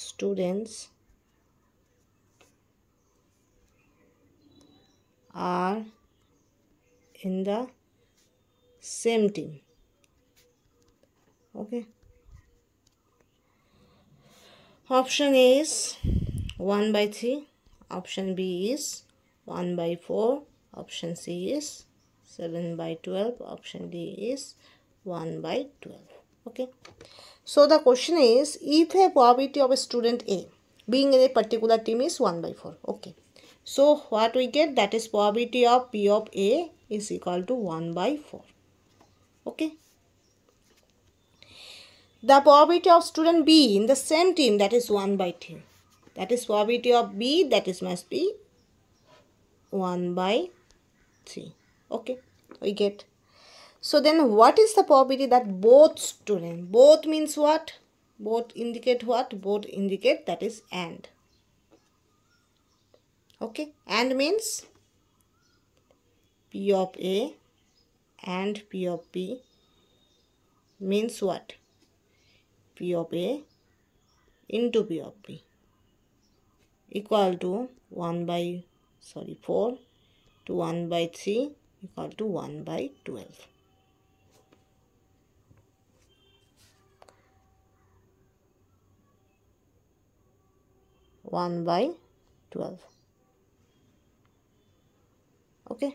students are in the same team? Okay, option A is 1/3, option B is 1/4, option C is 7/12, option D is 1/12. Okay, so the question is, if a probability of a student A being in a particular team is 1/4. Okay, so what we get, that is probability of P of A is equal to 1/4. Okay, the probability of student B in the same team, that is 1/3. That is probability of B, that is must be 1/3. Okay, we get. So then what is the probability that both students, both means what? Both indicate what? Both indicate that is and. Okay, and means P of A and P of B means what? P of A into P of B equal to 4 to 1/3 equal to 1/12. Okay,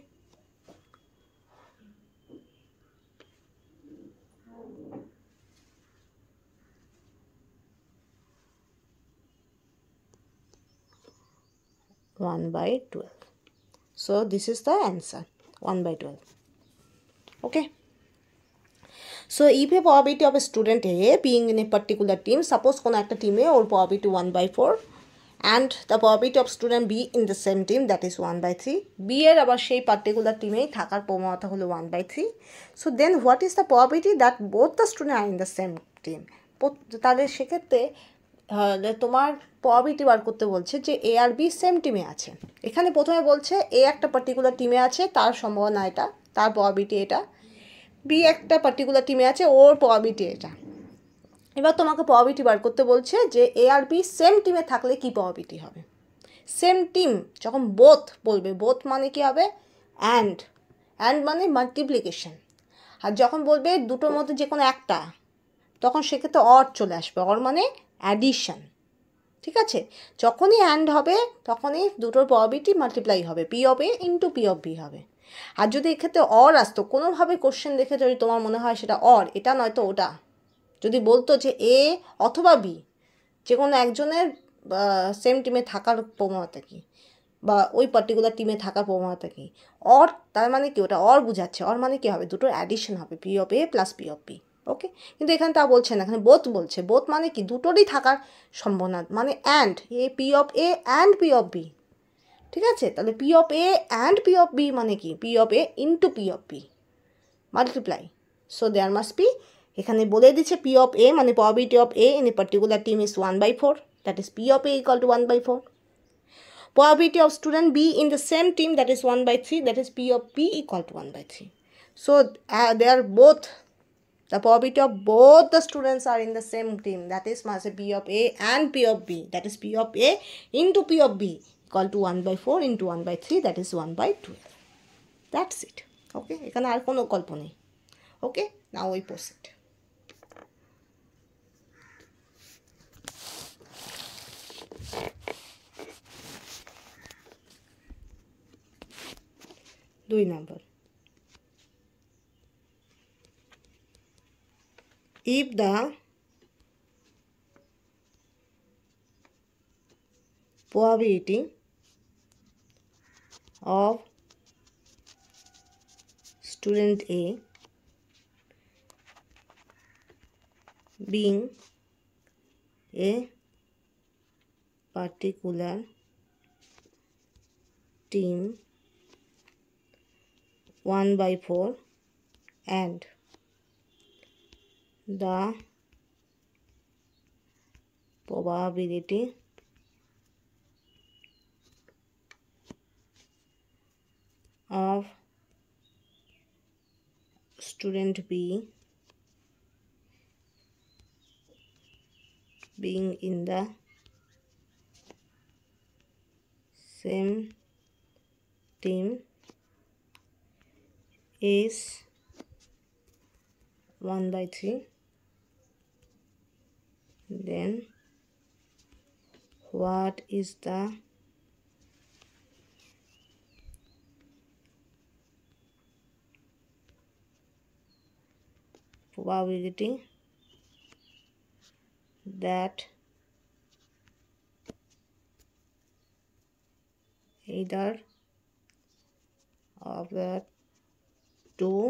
so this is the answer, 1/12. Okay, so if a probability of a student A being in a particular team, suppose কোনো একটা টিমে ওর probability 1/4 and the probability of student B in the same team, that is 1/3. B এর আবার সেই particular টিমেই থাকার প্রবণতা হলো 1/3. So then what is the probability that both the students are in the same team? তাহলে সেক্ষেত্রে তোমার প্রবাবিলিটি বার করতে বলছে যে এ আর বি সেম টিমে আছে। এখানে প্রথমে বলছে এ একটা পার্টিকুলার টিমে আছে, তার সম্ভাবনা এটা, তার প্রবাবিলিটি এটা। বি একটা পার্টিকুলার টিমে আছে, ওর প্রবাবিলিটি এটা। এবার তোমাকে প্রবাবিলিটি বার করতে বলছে যে এ আর বি সেম টিমে থাকলে কি প্রবাবিলিটি হবে। সেম টিম যখন বোথ বলবে, বোথ মানে কি হবে? অ্যান্ড মানে মাল্টিপ্লিকেশন। আর যখন বলবে দুটোর মধ্যে যে কোনো একটা, তখন সেক্ষেত্রে অর চলে আসবে। অর মানে অ্যাডিশন, ঠিক আছে? যখনই অ্যান্ড হবে তখনই দুটোর প্রবাবিলিটি মাল্টিপ্লাই হবে, P of A into P of B হবে। আর যদি এক্ষেত্রে অর আসতো, কোনোভাবে কোশ্চেন দেখে যদি তোমার মনে হয় সেটা অর, এটা নয়তো ওটা, যদি বলতো যে এ অথবা বি, যে কোনো একজনের সেম টিমে থাকার প্রবণতা কী, বা ওই পার্টিকুলার টিমে থাকার প্রবণতা কী, অর তার মানে কি, ওটা অর বুঝাচ্ছে। অর মানে কি হবে, দুটোর অ্যাডিশন হবে, P of A plus P of B. Okay, কিন্তু এখানে তা বলছে না, এখানে বোথ বলছে। বোথ মানে কি, দুটোরই থাকার সম্ভাবনা, মানে and, A P of A and P of B, ঠিক আছে? তাহলে P of A and P of B মানে কি, P of A into P of B multiply. So there must be, এখানে বলে দিচ্ছে পি অফ এ মানে probability of A in a particular team is 1/4, that is P of A equal to 1/4. Probability of student B in the same team, that is 1/3, that is P of B equal to 1/3. So they are both, the probability of both the students are in the same team, that is must be P of A and P of B, that is P of A into P of B equal to 1/4 into 1/3, that is 1/12. That's it. Okay, এখানে আর কোনো গল্প নেই। Okay, now we proceed. দুই নম্বর, if the probability of student A being a particular team 1/4 and the probability of student B being in the same team is 1/3, then what is the probability that either of the two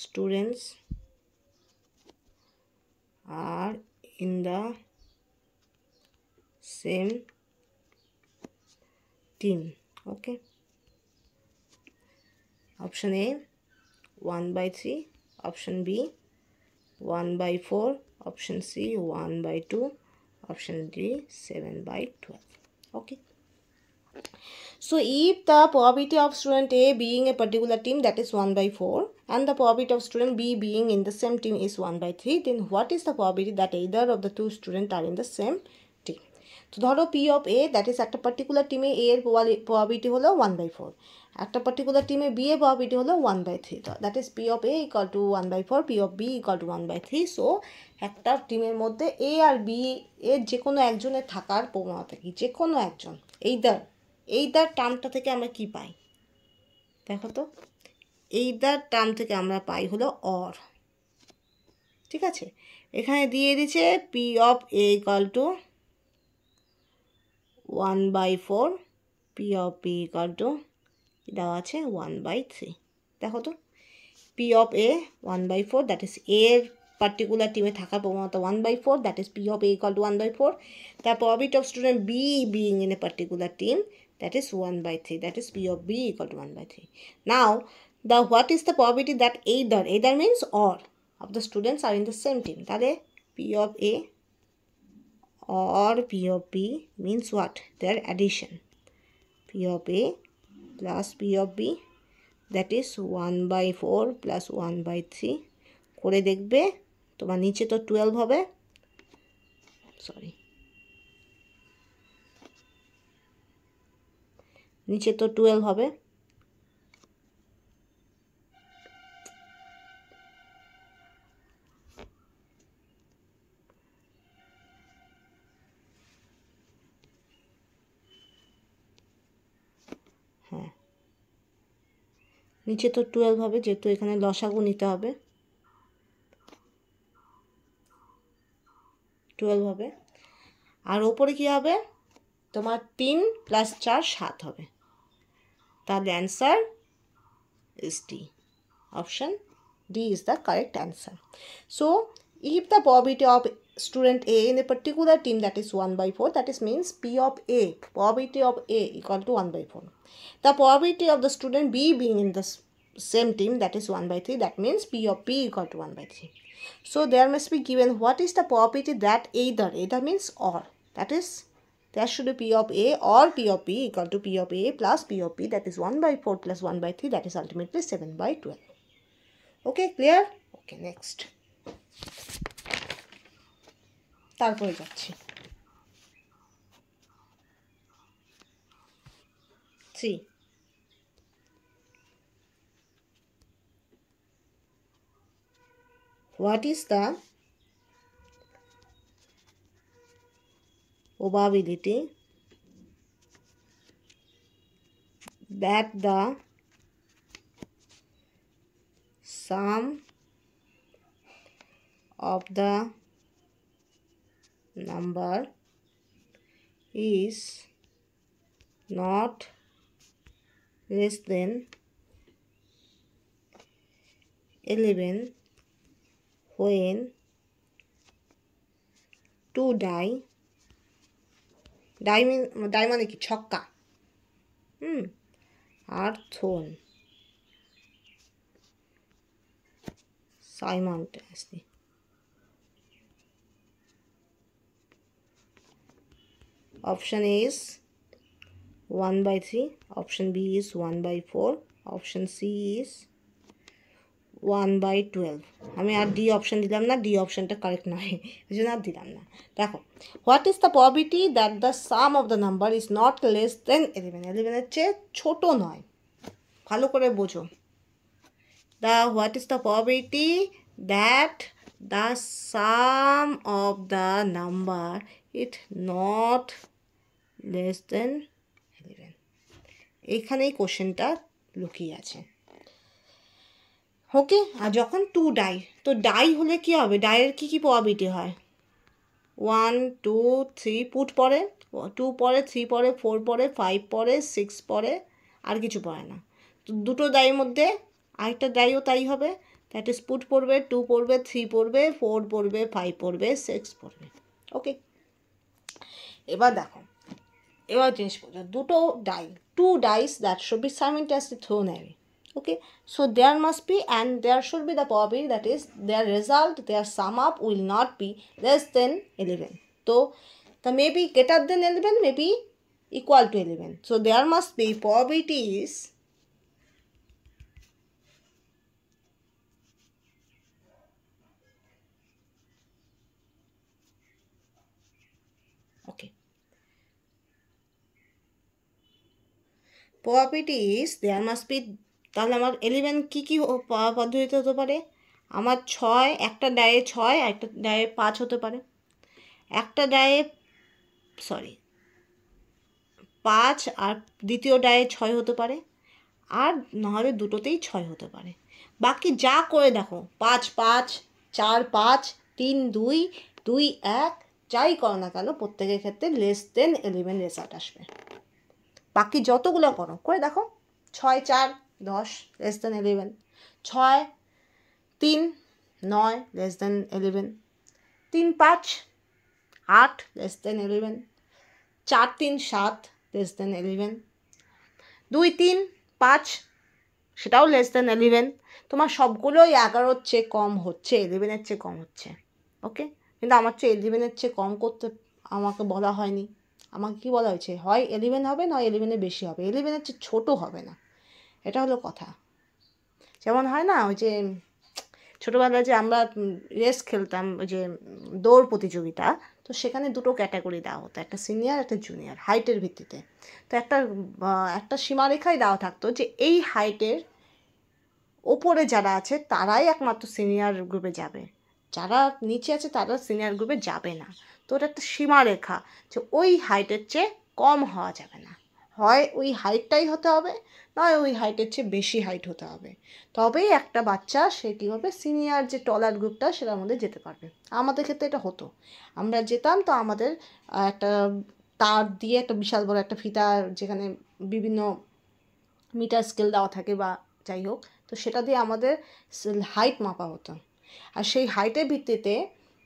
students are in the same team? Okay, option A 1/3, option B 1/4, option C 1/2, option D 7/12. Okay, so if the probability of student A being a particular team, that is 1/4, and the probability of student B being in the same team is 1/3, then what is the probability that either of the two students are in the same team? তো ধরো P of A, that is একটা particular টিমে এ এর probability হলো 1/4, একটা particular টিমে B এর probability হলো 1/3, that is P of A equal to 1/4, P of B equal to 1/3. So একটা টিমের মধ্যে এ আর বি এর যে কোনো একজনের থাকার প্রবণতা কি, যে কোনো একজন, এইদার টার্মটা থেকে আমরা কি পাই দেখো তো, এইদার টার্ম থেকে আমরা পাই হলো অর, ঠিক আছে? এখানে দিয়ে দিচ্ছে P of A equal to 1/4, P of B equal to দেওয়া আছে 1/3। দেখো তো, P of A 1/4, that is এর পার্টিকুলার টিমে থাকার প্রবণতা 1/4, that is P of A equal to 1/4. The probability of student B being in a particular team, that is 1/3, that is P of B equal to 1/3. Now, what is the probability that either means or of the students are in the same team? তাহলে P of A or P of B means what? Their addition. P of A plus P of B, that is 1/4 plus 1/3 করে দেখবে, তোমার নিচে তো 12 হবে, নিচে তো 12 হবে, নিচে তো 12 হবে, যেহেতু এখানে লসাগু নিতে হবে, 12 হবে। আর ওপরে কি হবে তোমার 3 + 4 7 হবে। তাহলে answer is D. Option D is the correct answer. So if the probability of student A in a particular team, that is 1/4, that is means P of A, probability of A equal to 1/4. The probability of the student B being in the same team, that is 1/3, that means P of P equal to 1/3. So there must be given what is the probability that either means or, that is there should be P of A or P of P equal to P of A plus P of P, that is 1/4 plus 1/3, that is ultimately 7/12. Okay, clear? Okay, next. তারপরে যাচ্ছি 3. What is the probability that the sum of the number is not less than 11 when 2 die মানে কি ছক্কা are thrown simultaneously? Option A is 1/3, option B is 1/4, option C is 1/12. আমি আর D option দিলাম না, D অপশনটা correct নয়, এই জন্য আর দিলাম না। দেখো, what is the probability that the some of the number is not less than 11? 11-এর চেয়ে ছোট নয়, ভালো করে বোঝো। What is the probability that the some of the number is not less than 11? এইখানেই কোশ্চেনটা লুকিয়ে আছে। ওকে, আর যখন 2 ডাই, তো ডাই হলে কি হবে, ডাইয়ের কি প্রবাবিলিটি হয়? 1 2 3 পুট পড়ে, 2 পড়ে, 3 পড়ে, 4 পড়ে, 5 পড়ে, 6 পড়ে, আর কিছু পড়ে না। তো দুটো ডাইয়ের মধ্যে আরেকটা ডাইও তাই হবে, দ্যাট ইজ পুট পড়বে, 2 পড়বে, 3 পড়বে, 4 পড়বে, 5 পড়বে, 6 পড়বে। ওকে, এবার দেখো, এবার জিনিস বোঝো, দুটো die, 2 dice that should be simultaneously thrown away. Okay, so there must be, and there should be the probability, that is their result, their sum up will not be less than 11. So the may be greater than 11, may be equal to 11. So there must be probability is okay. Probability is there must be, তাহলে আমার 11 কি পদ্ধতিতে হতে পারে? আমার 6, একটা ডায়ে 6, একটা ডায়ে 5 হতে পারে, একটা ডায়ে 5 আর দ্বিতীয় ডায়ে 6 হতে পারে, আর নাহলে দুটোতেই 6 হতে পারে। বাকি যা করে দেখো, 5 5 4 5 3 2 2 1, যাই করো না কেন প্রত্যেকের ক্ষেত্রে লেস দেন 11 রেজাল্ট আসবে। বাকি যতগুলো করো করে দেখো, 6 4 10 less than 11, 6 3 9 less than 11, 3 5 8 less than 11, 4 3 7 less than 11, 2 3 5 সেটাও লেস দেন 11। তোমার সবগুলোই 11-র চেয়ে কম হচ্ছে, 11-এর চেয়ে কম হচ্ছে। ওকে, কিন্তু আমার চেয়ে 11-এর চেয়ে কম করতে আমাকে বলা হয়নি, আমাকে কি বলা হয়েছে, হয় 11 হবে, নয় 11-এর বেশি হবে, 11-এর চেয়ে ছোটো হবে না। এটা হলো কথা। যেমন হয় না, ওই যে ছোটোবেলায় যে আমরা রেস খেলতাম, ওই যে দৌড় প্রতিযোগিতা, তো সেখানে দুটো ক্যাটাগরি দেওয়া হতো, একটা সিনিয়র, একটা জুনিয়র, হাইটের ভিত্তিতে। তো একটা সীমারেখাই দেওয়া থাকতো যে এই হাইটের ওপরে যারা আছে তারাই একমাত্র সিনিয়র গ্রুপে যাবে, যারা নিচে আছে তারা সিনিয়র গ্রুপে যাবে না। তো ওটা একটা সীমারেখা, যে ওই হাইটের চেয়ে কম হওয়া যাবে না, হয় ওই হাইটটাই হতে হবে, নয় ওই হাইটের চেয়ে বেশি হাইট হতে হবে, তবেই একটা বাচ্চা সে কী হবে সিনিয়র যে টলার গ্রুপটা সেটার মধ্যে যেতে পারবে। আমাদের ক্ষেত্রে এটা হতো, আমরা যেতাম তো আমাদের একটা তার দিয়ে একটা বিশাল বড় একটা ফিতা, যেখানে বিভিন্ন মিটার স্কেল দেওয়া থাকে বা যাই হোক, তো সেটা দিয়ে আমাদের হাইট মাপা হতো। আর সেই হাইটের ভিত্তিতে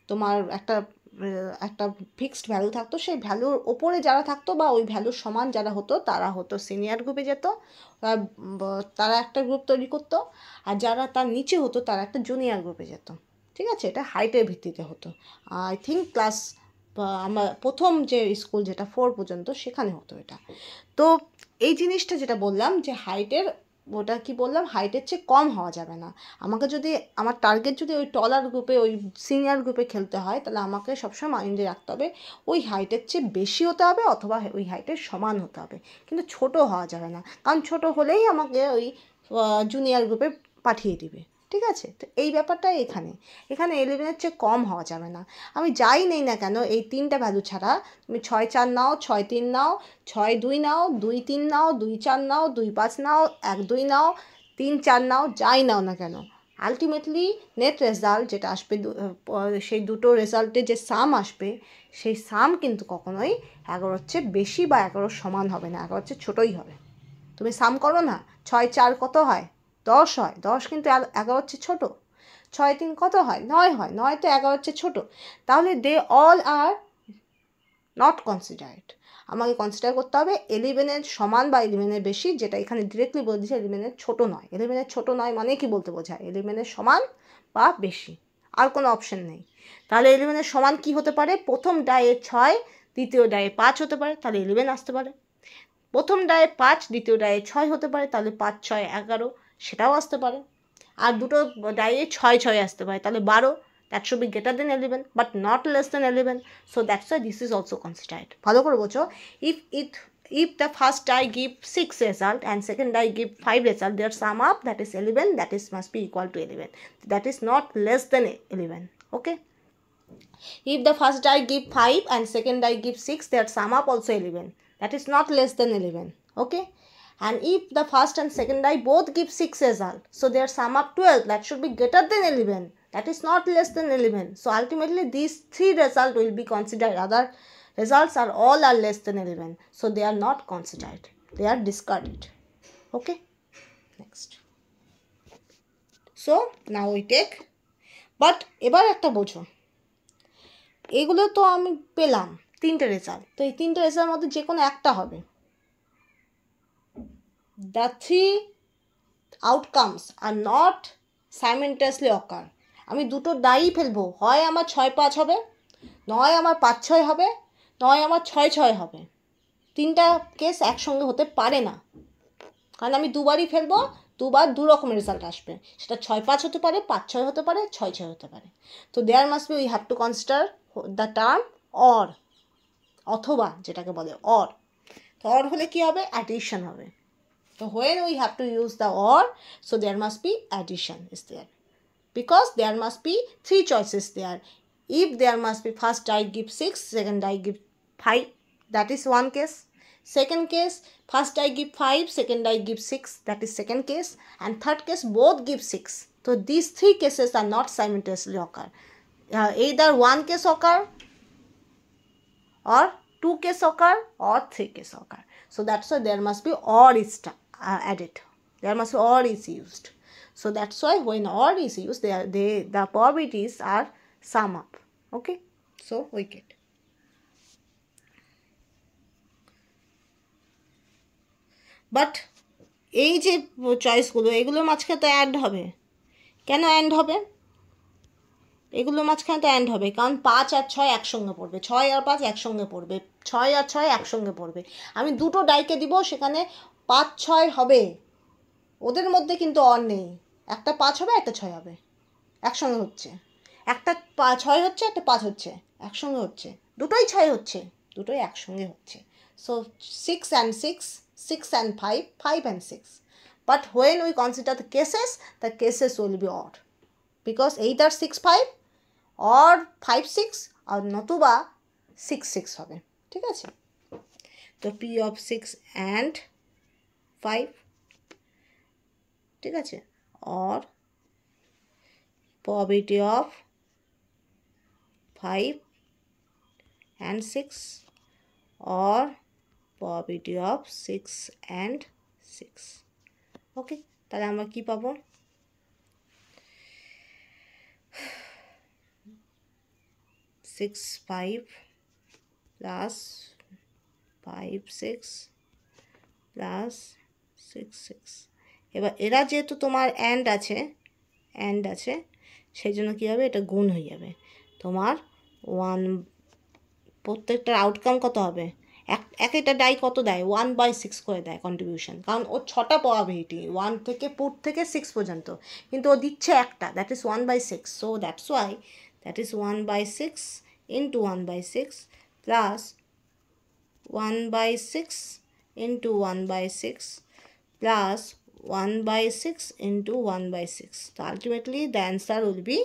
তোমার একটা ফিক্সড ভ্যালু থাকতো, সেই ভ্যালুর ওপরে যারা থাকতো বা ওই ভ্যালুর সমান যারা হতো তারা হতো সিনিয়র গ্রুপে যেত, তারা একটা গ্রুপ তৈরি করতো, আর যারা তার নিচে হতো তারা একটা জুনিয়র গ্রুপে যেত। ঠিক আছে, এটা হাইটের ভিত্তিতে হতো। আই থিঙ্ক ক্লাস আমার প্রথম যে স্কুল যেটা 4 পর্যন্ত সেখানে হতো এটা। তো এই জিনিসটা যেটা বললাম যে হাইটের, ওটা কি বললাম, হাইটের চেয়ে কম হওয়া যাবে না। আমাকে যদি আমার টার্গেট যদি ওই টলার গ্রুপে ওই সিনিয়র গ্রুপে খেলতে হয়, তাহলে আমাকে সবসময় মাইন্ডে রাখতে হবে ওই হাইটের চেয়ে বেশি হতে হবে অথবা ওই হাইটের সমান হতে হবে, কিন্তু ছোট হওয়া যাবে না, কারণ ছোট হলেই আমাকে ওই জুনিয়র গ্রুপে পাঠিয়ে দিবে। ঠিক আছে, তো এই ব্যাপারটাই এখানে 11-এর চেয়ে কম হওয়া যাবে না। আমি যাই নেই না কেন এই 3টা ভ্যালু ছাড়া, তুমি 6-4 নাও, 6-3 নাও, 6-2 নাও, 2-3 নাও, 2-4 নাও, 2-5 নাও, 1-2 নাও, 3-4 নাও, যাই নাও না কেন, আলটিমেটলি নেট রেজাল্ট যেটা আসবে, সেই দুটো রেজাল্টের যে সাম আসবে, সেই সাম কিন্তু কখনোই 11-এর চেয়ে বেশি বা 11-এর সমান হবে না, 11-এর চেয়ে ছোটোই হবে। তুমি সাম করো না, 6-4 কত হয়? 10 হয়, 10 কিন্তু 11-এর চেয়ে ছোটো। 6-3 কত হয়? 9 হয়, 9 তো 11-এর চেয়ে ছোটো। তাহলে they all are not considered. আমাকে কনসিডার করতে হবে 11-এর সমান বা 11-এর বেশি, যেটা এখানে ডিরেক্টলি বলে দিচ্ছে 11-এর ছোটো নয়। 11-এর ছোটো নয় মানে কি বলতে বোঝায়? 11-এর সমান বা বেশি, আর কোনো অপশন নেই। তাহলে 11-এর সমান কি হতে পারে? প্রথম ডায়ে 6, দ্বিতীয় ডায়ে 5 হতে পারে, তাহলে 11 আসতে পারে। প্রথম ডায়ে 5, দ্বিতীয় ডায়ে 6 হতে পারে, তাহলে 5, 6, 11, সেটাও আসতে পারে। আর দুটো ডায়ে 6 আসতে পারে, তাহলে 12, that should be greater than 11 but not less than 11, so that's why this is also considered. ভালো করে বোঝো, if the first die give 6 result and second die give 5 result, their sum up that is 11, that is must be equal to 11, that is not less than 11. Okay, if the first die give 5 and second die give 6, their sum up also 11, that is not less than 11. Okay, and if the first and second die both give 6 result, so their sum up 12, that should be greater than 11, that is not less than 11. So ultimately these 3 results will be considered, other results are all are less than 11, so they are not considered, they are discarded. Okay, next. So now we take, but এবার একটা বোঝো, এগুলো তো আমি পেলাম 3টে result, তো এই 3টে রেজাল্টের মধ্যে যে কোনো একটা হবে। The 3 outcomes are not simultaneously occur. আমি দুটো ডাই ফেলবো, হয় আমার 6-5 হবে, নয় আমার 5-6 হবে, নয় আমার 6-6 হবে। 3টা কেস একসঙ্গে হতে পারে না, কারণ আমি দুবারই ফেলবো, দুবার দু রকমের রেজাল্ট আসবে, সেটা 6-5 হতে পারে, 5-6 হতে পারে, 6-6 হতে পারে। তো there must be, we have to consider the term or, অথবা যেটাকে বলে অর। তো অর হলে কি হবে? অ্যাডিশন হবে। So when we have to use the or, so there must be addition is there, because there must be 3 choices there. If there must be first die give 6, second die give 5, that is one case. Second case, first die give 5, second die give 6, that is second case, and third case both give 6. So these 3 cases are not simultaneously occur. Either one case occur, or 2 case occur, or 3 case occur. So that's why there must be or is added. There must be or is used. So that's why when or is used, the probabilities are sum up. Okay, so we get. But এই যে চয়েসগুলো, এগুলোর মাঝখানে তো add হবে। কেন add হবে? এগুলোর মাঝখানে তো অ্যান্ড হবে, কারণ 5 আর 6 একসঙ্গে পড়বে, 6 আর 5 একসঙ্গে পড়বে, 6 আর 6 একসঙ্গে পড়বে। আমি দুটো ডাইকে দিব, সেখানে 5-6 হবে, ওদের মধ্যে কিন্তু অর নেই। একটা 5 হবে, একটা 6 হবে, একসঙ্গে হচ্ছে। একটা 6 হচ্ছে, একটা 5 হচ্ছে, একসঙ্গে হচ্ছে। দুটোই 6 হচ্ছে, দুটোই একসঙ্গে হচ্ছে। So 6 and 6, 6 and 5, 5 and 6. But when we consider the cases will be odd, because either 6-5 or 5-6 আর নতুবা 6-6 হবে। ঠিক আছে, তো P of 6 and 5, ঠিক আছে, or probability of 5 and 6 or probability of 6 and 6. ওকে, তাহলে আমরা কি পাবো? 6 5 plus 5 6 plus 6 6। এবার এরা যেহেতু তোমার অ্যান্ড আছে সেই জন্য কী হবে, এটা গুণ হয়ে যাবে। তোমার 1, প্রত্যেকটার আউটকাম কত হবে, একটা ডাই কত দেয়, 1/6 করে দেয় কন্ট্রিবিউশন, কারণ ওর 6টা প্রবাবিলিটি 1 থেকে পুট থেকে 6 পর্যন্ত, কিন্তু ও দিচ্ছে একটা, that is 1/6। So that's why that is 1/6 into 1/6 plus 1/6 into 1/6 plus 1/6 into 1/6. So ultimately the answer will be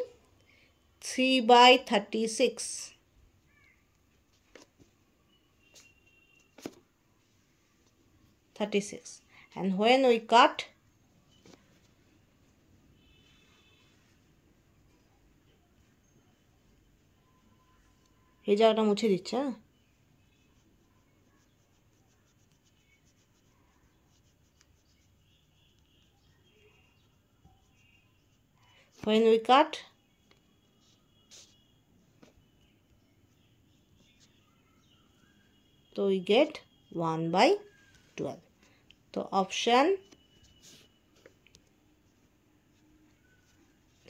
3/36. And when we cut এই জায়গাটা মুছে দিচ্ছে, হ্যাঁ, when we cut so we get 1/12. So option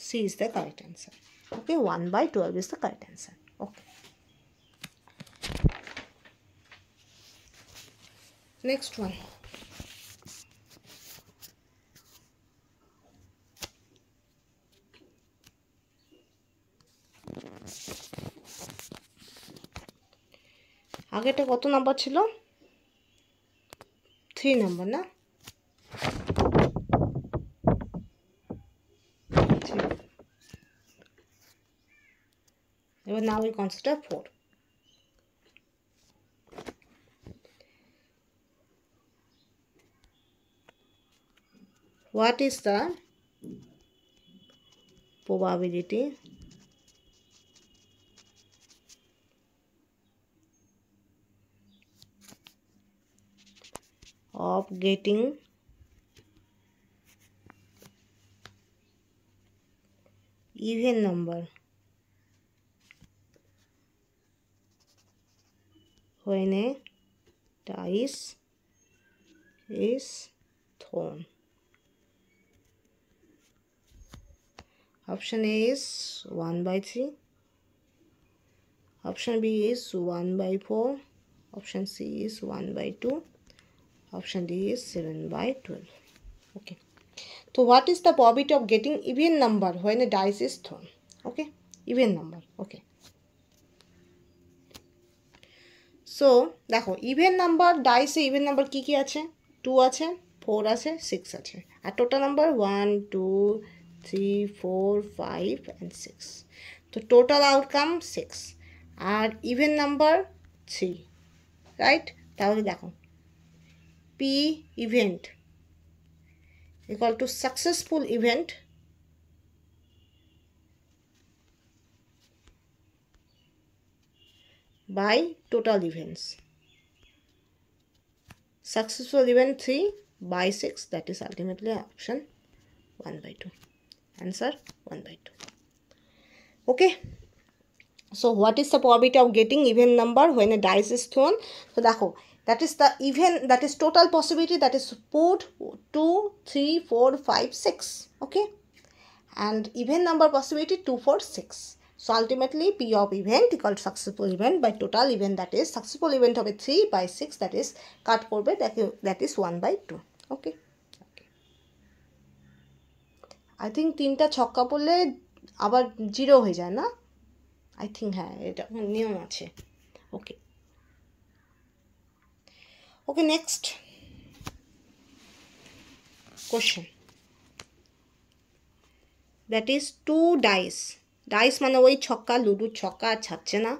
C is the correct answer. Okay, 1/12 is the correct answer. Okay, next one. আগেটা কত number ছিল, 3 number না, এবার now we consider 4. What is the probability of getting even number when a dice is thrown? Option A is 1/3, option B is 1/4, option C is 1/2, option D is 7/12. Okay, so what is the probability of getting even number when a dice is thrown? Okay, even number. Okay, so দেখো even number, ডাইসে even number কী কী আছে, 2 আছে, 4 আছে, 6 আছে, আর total number 1 2 3 4 5 and 6, তো total outcome 6 আর even number 3, right? তাহলে দেখো P event equal to successful event by total events. Successful event 3/6, that is ultimately option 1/2. Answer 1/2. Okay, so what is the probability of getting even number when a dice is thrown? So দেখো, that is the even, that is total possibility, that is put 2 3 4 5 6. Okay, and even number possibility 2 4 6. So ultimately P of event equal to successful event by total event, that is successful event হবে 3/6, that is cut করবে, that is 1/2. Okay, I think 3টা ছক্কা পড়লে আবার 0 হয়ে যায় না, I think, হ্যাঁ, এটা নিয়ম আছে। Okay, okay, next question, that is 2 dice, dice মানে ওই ছক্কা, লুডুর ছক্কা আর ছাড়ছে না,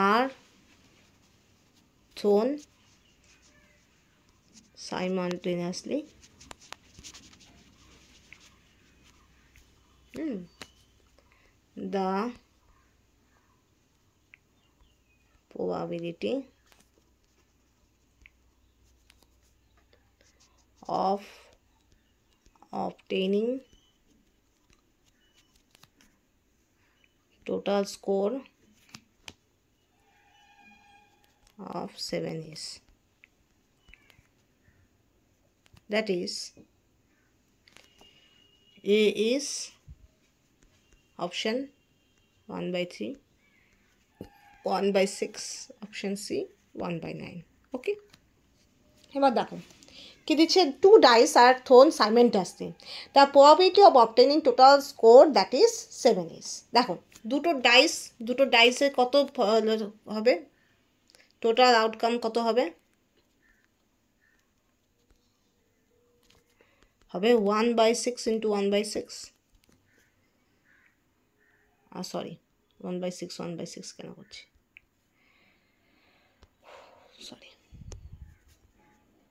আর thrown simultaneously. The probability of obtaining total score of 7 is, that is, A is option 1/3, 1/6, option C 1/9. ওকে, এবার দেখো কি দিচ্ছে, 2 dice are thrown simultaneously, the probability of obtaining total score that is 7 is. দেখো দুটো ডাইসে কত হবে, টোটাল আউটকাম কত হবে, হবে 1/6 ইন্টু 1/6, সরি 1/6 1/6 কেন করছি, সরি,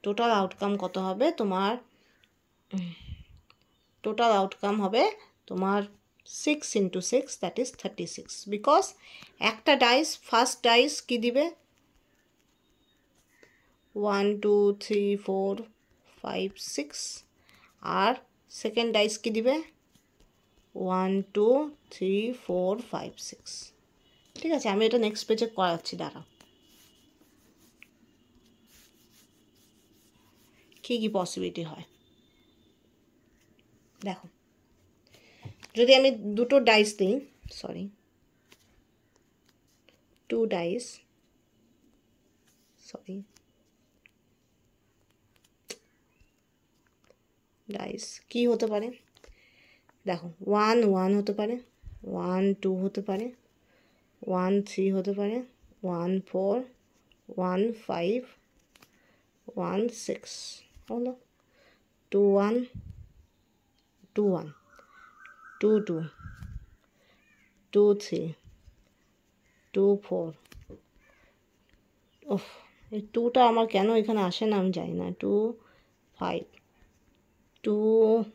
টোটাল আউটকাম কত হবে তোমার, টোটাল আউটকাম হবে তোমার 6 ইন্টু 6, দ্যাট ইজ 36, বিকজ একটা ডাইস, ফার্স্ট ডাইস কি দিবে 1 2 3 4 5 6, আর সেকেন্ড ডাইস কি দিবে 1 2 3 4 5 6। ঠিক আছে, আমি এটা নেক্সট পেজে করাচ্ছি, দাঁড়াও। কী কী পসিবিলিটি হয় দেখো, যদি আমি দুটো ডাইস দিই, সরি 2 ডাইস, সরি ডাইস কি হতে পারে দেখো, 1 1 হতে পারে, 1 2 হতে পারে, 1 3 হতে পারে, 1 4 1 5 1 6 হলো, 2 1 2 1 2 2 2 3 2 4, ওহ এই 2টা আমার কেন এখানে আসে না আমি জানি না, 2 5 2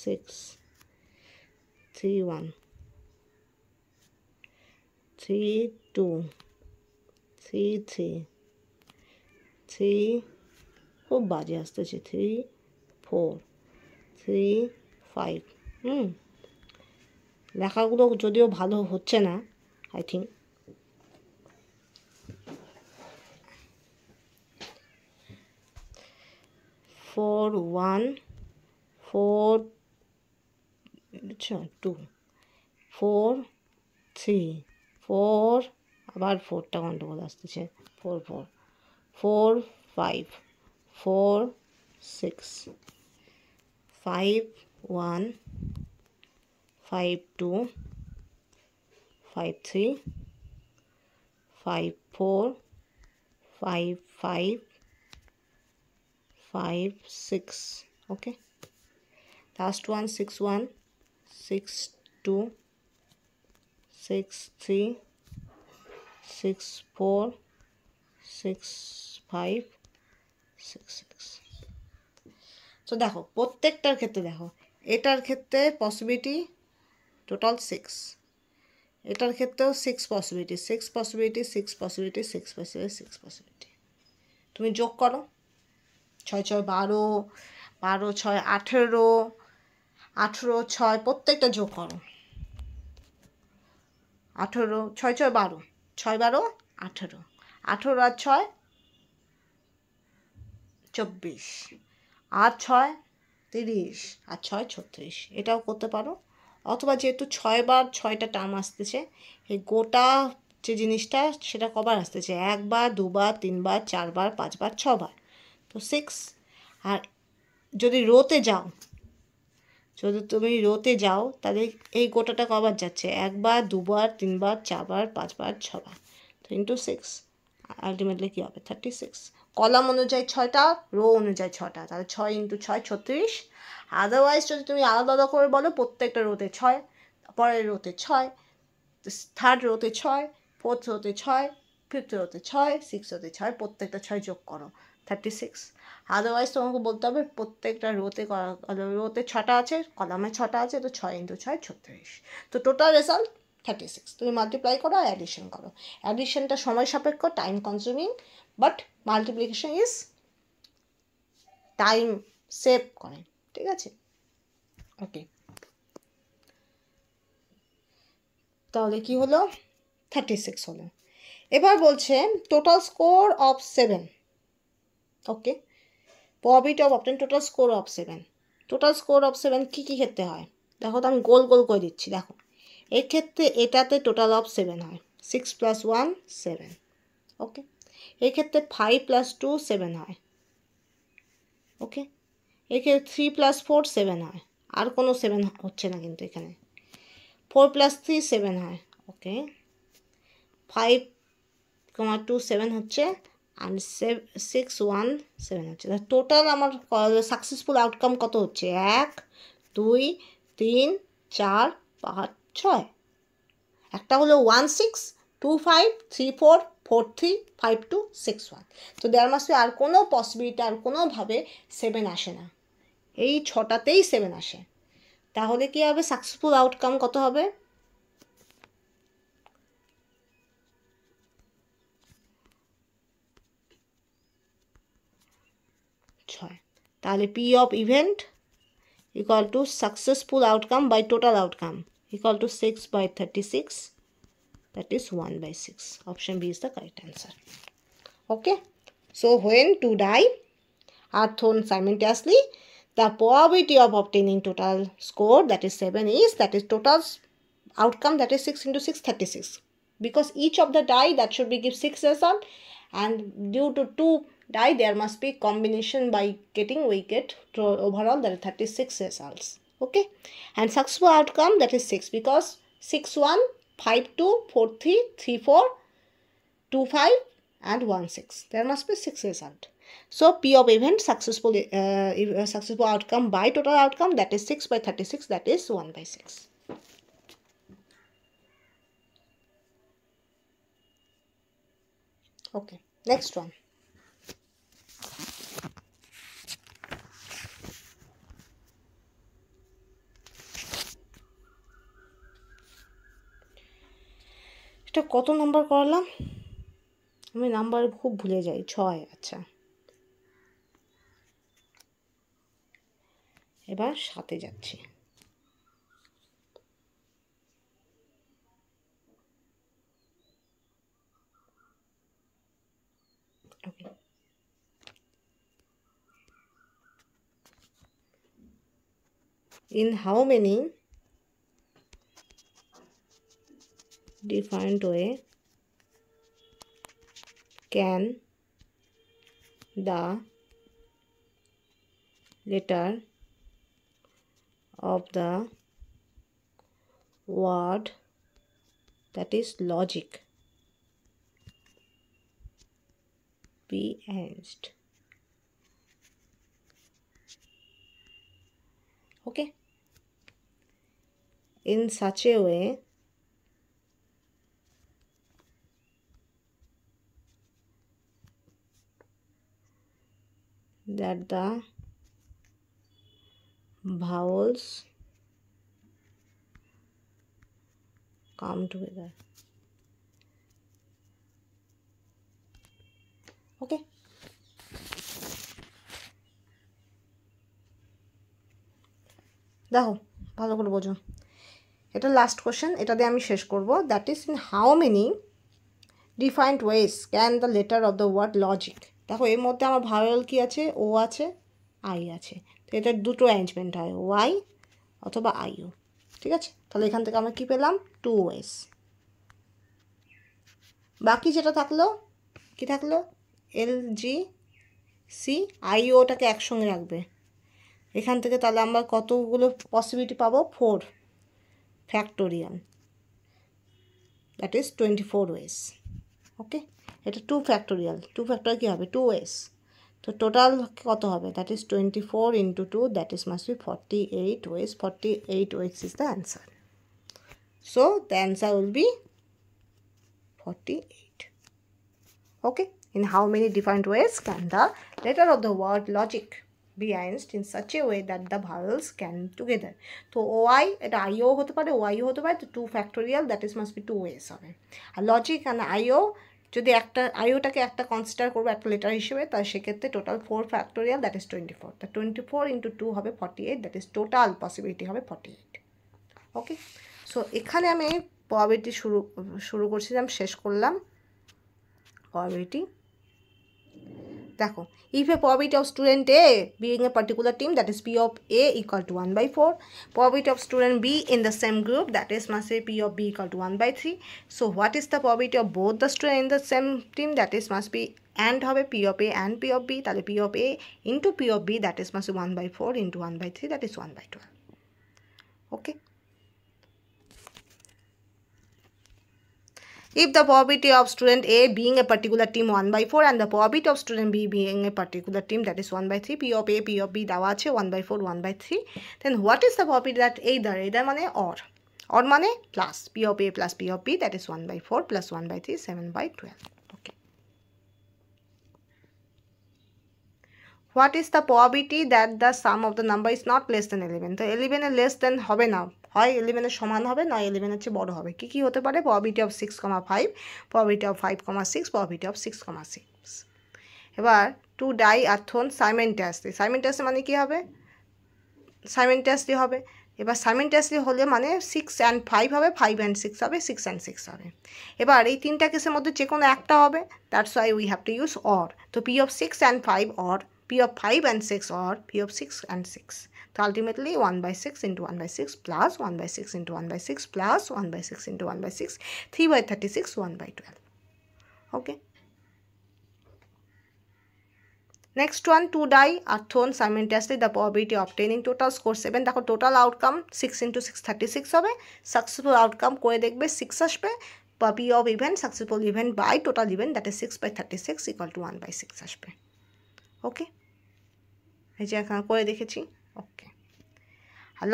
6 3 1 3 2 3 3 3, খুব বাজে আসতেছে, 3 4 3 5, লেখাগুলো যদিও ভালো হচ্ছে না, আই থিঙ্ক। 4 1 4 আচ্ছা 2 4 3 4, আবার 4টা গন্ডগোল আসতেছে, 4 4 4 5 4 6 5 1 5 2 5 3 5 4 5 5 5 6, okay, last one 6 1 6 2 6 3 6 4 6 5 6 6। তো দেখো প্রত্যেকটার ক্ষেত্রে দেখো, এটার ক্ষেত্রে পসিবিলিটি টোটাল 6, এটার ক্ষেত্রেও 6 possibility 6 possibility 6 possibility 6 possibility 6 possibility, তুমি যোগ করো, 6 6 12 12 6 18 18 6, প্রত্যেকটা যোগ করো, 18 6 6 12 6 12 18 18 আর 6 24, আর 6 30, আর 6 36, এটাও করতে পারো। অথবা যেহেতু 6 বার 6টা টার্ম আসতেছে, এই গোটা যে জিনিসটা সেটা কবার আসতেছে, 1 বার 2 বার 3 বার 4 বার 5 বার 6 বার, তো 6। আর যদি রোতে যাও, যদি তুমি রোতে যাও তাহলে এই গোটাটা কবার যাচ্ছে, 1 বার 2 বার 3 বার 4 বার 5 বার 6 বার, তো ইন্টু 6, আলটিমেটলি কী হবে 36। কলাম অনুযায়ী 6টা, রো অনুযায়ী 6টা, তাহলে 6 ইন্টু 6 36। আদারওয়াইজ যদি তুমি আলাদা আলাদা করে বলো, প্রত্যেকটা রোতে 6, পরের রোতে 6, থার্ড রোতে 6, ফোর্থ রোতে 6, ফিফথ রোতে 6, 6 রোতে 6, প্রত্যেকটা 6 যোগ করো 36। আদারওয়াইজ তোমাকে বলতে হবে প্রত্যেকটা রোতে 6টা আছে, কলামে 6টা আছে, তো 6 × 6 36। তো টোটাল রেজাল্ট 36। তুমি মাল্টিপ্লাই করো আর অ্যাডিশন করো। অ্যাডিশনটা সময় সাপেক্ষ, time consuming, but multiplication is time save করে, ঠিক আছে? ওকে, তাহলে কি হলো? 36 হলো। এবার বলছে total score of 7। Okay, probability of obtain total score of 7। Total score of 7 কী কী ক্ষেত্রে হয় দেখো তো, আমি গোল গোল করে দিচ্ছি। দেখো, এই ক্ষেত্রে এটাতে টোটাল অফ 7 হয়, 6 + 1 7। ওকে, এই ক্ষেত্রে 5 + 2 7 হয়। ওকে, এক্ষেত্রে 3 + 4 7 হয়, আর কোনো 7 হচ্ছে না কিন্তু এখানে। 4 + 3 7 হয়। ওকে, 5, 2 7 হচ্ছে, আর 6 1 7 হচ্ছে। টোটাল আমার সাকসেসফুল আউটকাম কত হচ্ছে? 1 2 3 4 5 6। একটা হলো 1 6 2 5 3 4 4 3 5 2 6 1। তো দেয়ার মাসে আর কোনো পসিবিলিটি, আর কোনোভাবে 7 আসে না, এই 6টাতেই 7 আসে। তাহলে কি হবে? সাকসেসফুল আউটকাম কত হবে? 6। তাহলে P of event equal to successful outcome by total outcome equal to 6/36, that is 1/6. Option B is the correct answer. Okay, so when two die are thrown simultaneously, the probability of obtaining total score, that is 7, is, that is total outcome, that is 6 × 6 36, because each of the die that should be give 6 result, and due to 2 die there must be combination by getting we get overall that is 36 results. Okay, and successful outcome, that is 6, because 6 1 5 2 4 3 3 4 2 5 and 1 6, there must be 6 result. So P of event successful outcome by total outcome, that is 6/36, that is 1/6. Okay, next one. এটা কত number করালাম? আমি number খুব ভুলে যাই। 6। আচ্ছা, এবার 7-এ যাচ্ছি। Okay. In how many different way can the letter of the word, that is logic, be arranged? Okay, in such a way that the vowels come together. Okay, দেখো ভালো করে বোঝো, এটা লাস্ট কোশ্চেন, এটা দিয়ে আমি শেষ করব। That is in how many different ways can the letter of the word logic. দেখো এর মধ্যে আমার ভাওয়েল কি আছে? ও আছে, আই আছে। তো এটার দুটো অ্যারেঞ্জমেন্ট হয়, ওয়াই অথবা আইও। ঠিক আছে, তাহলে এখান থেকে আমরা কী পেলাম? 2 ওয়েজ। বাকি যেটা থাকলো, কি থাকলো? এল জি সি আইওটাকে একসঙ্গে রাখবে। এখান থেকে তাহলে আমরা কতগুলো পসিবিলিটি পাবো? 4 ফ্যাক্টোরিয়াল, দ্যাট ইজ 24 ওয়েজ। ওকে, এটা 2 ফ্যাক্টোরিয়াল, 2 ফ্যাক্টোরিয়াল কী হবে? 2 ওয়েজ। তো টোটাল কত হবে? That is 24 × 2, that is must be 48 ways. 48 ways is the answer. So the answer will be 48. Okay, in how many different ways can the letter of the word logic be arranged in such a way that the vowels can together? তো Y এটা আইও হতে পারে, YO হতে পারে, তো 2 factorial that is must B 2 ওয়েস হবে। আর logic and আইও যদি একটা আইওটাকে একটা কনসিডার করবো একটা লেটার হিসেবে, তার সেক্ষেত্রে টোটাল 4 ফ্যাক্টোরিয়াল দ্যাট ইজ 24। তা 24 ইন্টু 2 হবে 48, দ্যাট ইজ টোটাল পসিবিলিটি হবে 48। ওকে, সো এখানে আমি প্রবাবিলিটি শুরু করছিলাম, শেষ করলাম probability. দেখো, if a probability of student A being a particular team, that is P of A equal to 1/4, probability of student B in the same group, that is must say P of B equal to 1/3. So what is the probability of both the student in the same team, that is must be and হবে P of A and P of B, তাহলে P of A into P of B, that is must be 1/4 into 1/3, that is 1/12. Okay. If the probability of student A being a particular team 1/4 and the probability of student B being a particular team, that is 1/3, P of A, P of B দেওয়া আছে 1/4, 1/3, then what is the probability that either মানে or মানে plus P of A plus P of B, that is 1/4 plus 1/3, 7/12. Okay. What is the probability that the sum of the number is not less than 11? তো 11 এর less than হবে না, হয় 11 এর সমান হবে, নয় 11 এর চেয়ে বড় হবে। কি কি হতে পারে? probability of 6,5, probability of 5,6, probability of 6,6। এবার টু ডাই আর্থন সাইমেন্টাসলি মানে কি হবে? সাইমেন্টাসলি হবে। এবার সাইমেন্টাসলি হলে মানে 6 and 5 হবে, 5 and 6 হবে, 6 and 6 হবে। এবার এই তিনটা কেসের মধ্যে যে কোনো একটা হবে, that's why we have to use or. তো P of 6 and 5 or P of 5 and 6 or P of 6 and 6. So ultimately 1/6 into 1/6 plus 1/6 into 1/6 plus 1/6 into 1/6, 3/36, 1/12. Okay. Next one, 2 die are thrown simultaneously, the probability of obtaining total score 7. দেখো total outcome 6 into 6, 36 হবে। Successful outcome করে দেখবে 6 আসবে, বা P of event successful event by total event, that is 6/36 equal to 1/6 আসবে। Okay, এই যে এখানে করে দেখেছি। Okay,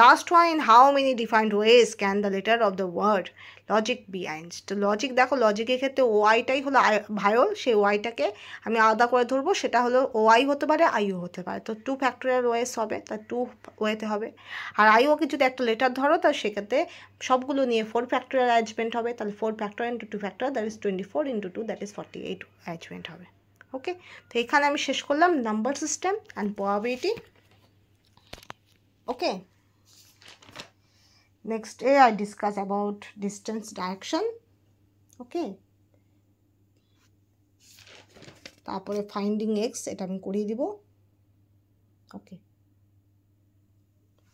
last one, in how many defined ways can the letter of the word logic be arranged? তো লজিক দেখো, লজিকের ক্ষেত্রে ওয়াইটাই হলো ভায়োল, সেই ওয়াইটাকে আমি আলাদা করে ধরবো, সেটা হলো ওয়াই হতে পারে, আইও হতে পারে। তো 2 ফ্যাক্টোরিয়াল ওয়েস হবে, তার 2 ওয়েতে হবে। আর আইওকে যদি একটা লেটার ধরো, তার সেক্ষেত্রে সবগুলো নিয়ে 4 ফ্যাক্টোরিয়াল অ্যারেঞ্জমেন্ট হবে, তাহলে 4 factorial into 2 factorial, that is 24 into 2, that is 48 arrangement হবে। ওকে, তো এখানে আমি শেষ করলাম number system and probability. Okay, next day I discuss about distance direction. Okay, তারপরে ফাইন্ডিং এক্স, এটা আমি করিয়ে দিব। ওকে,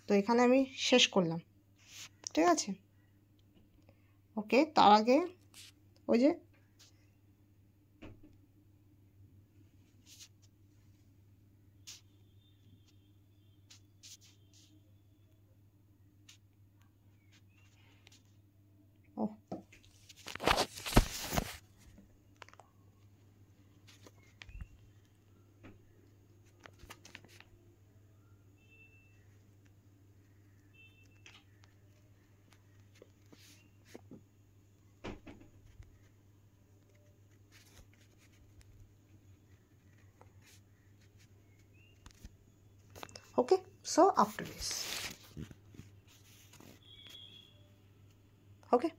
তো এখানে আমি শেষ করলাম, ঠিক আছে। ওকে, তার আগে ওই যে okay, so after this, okay.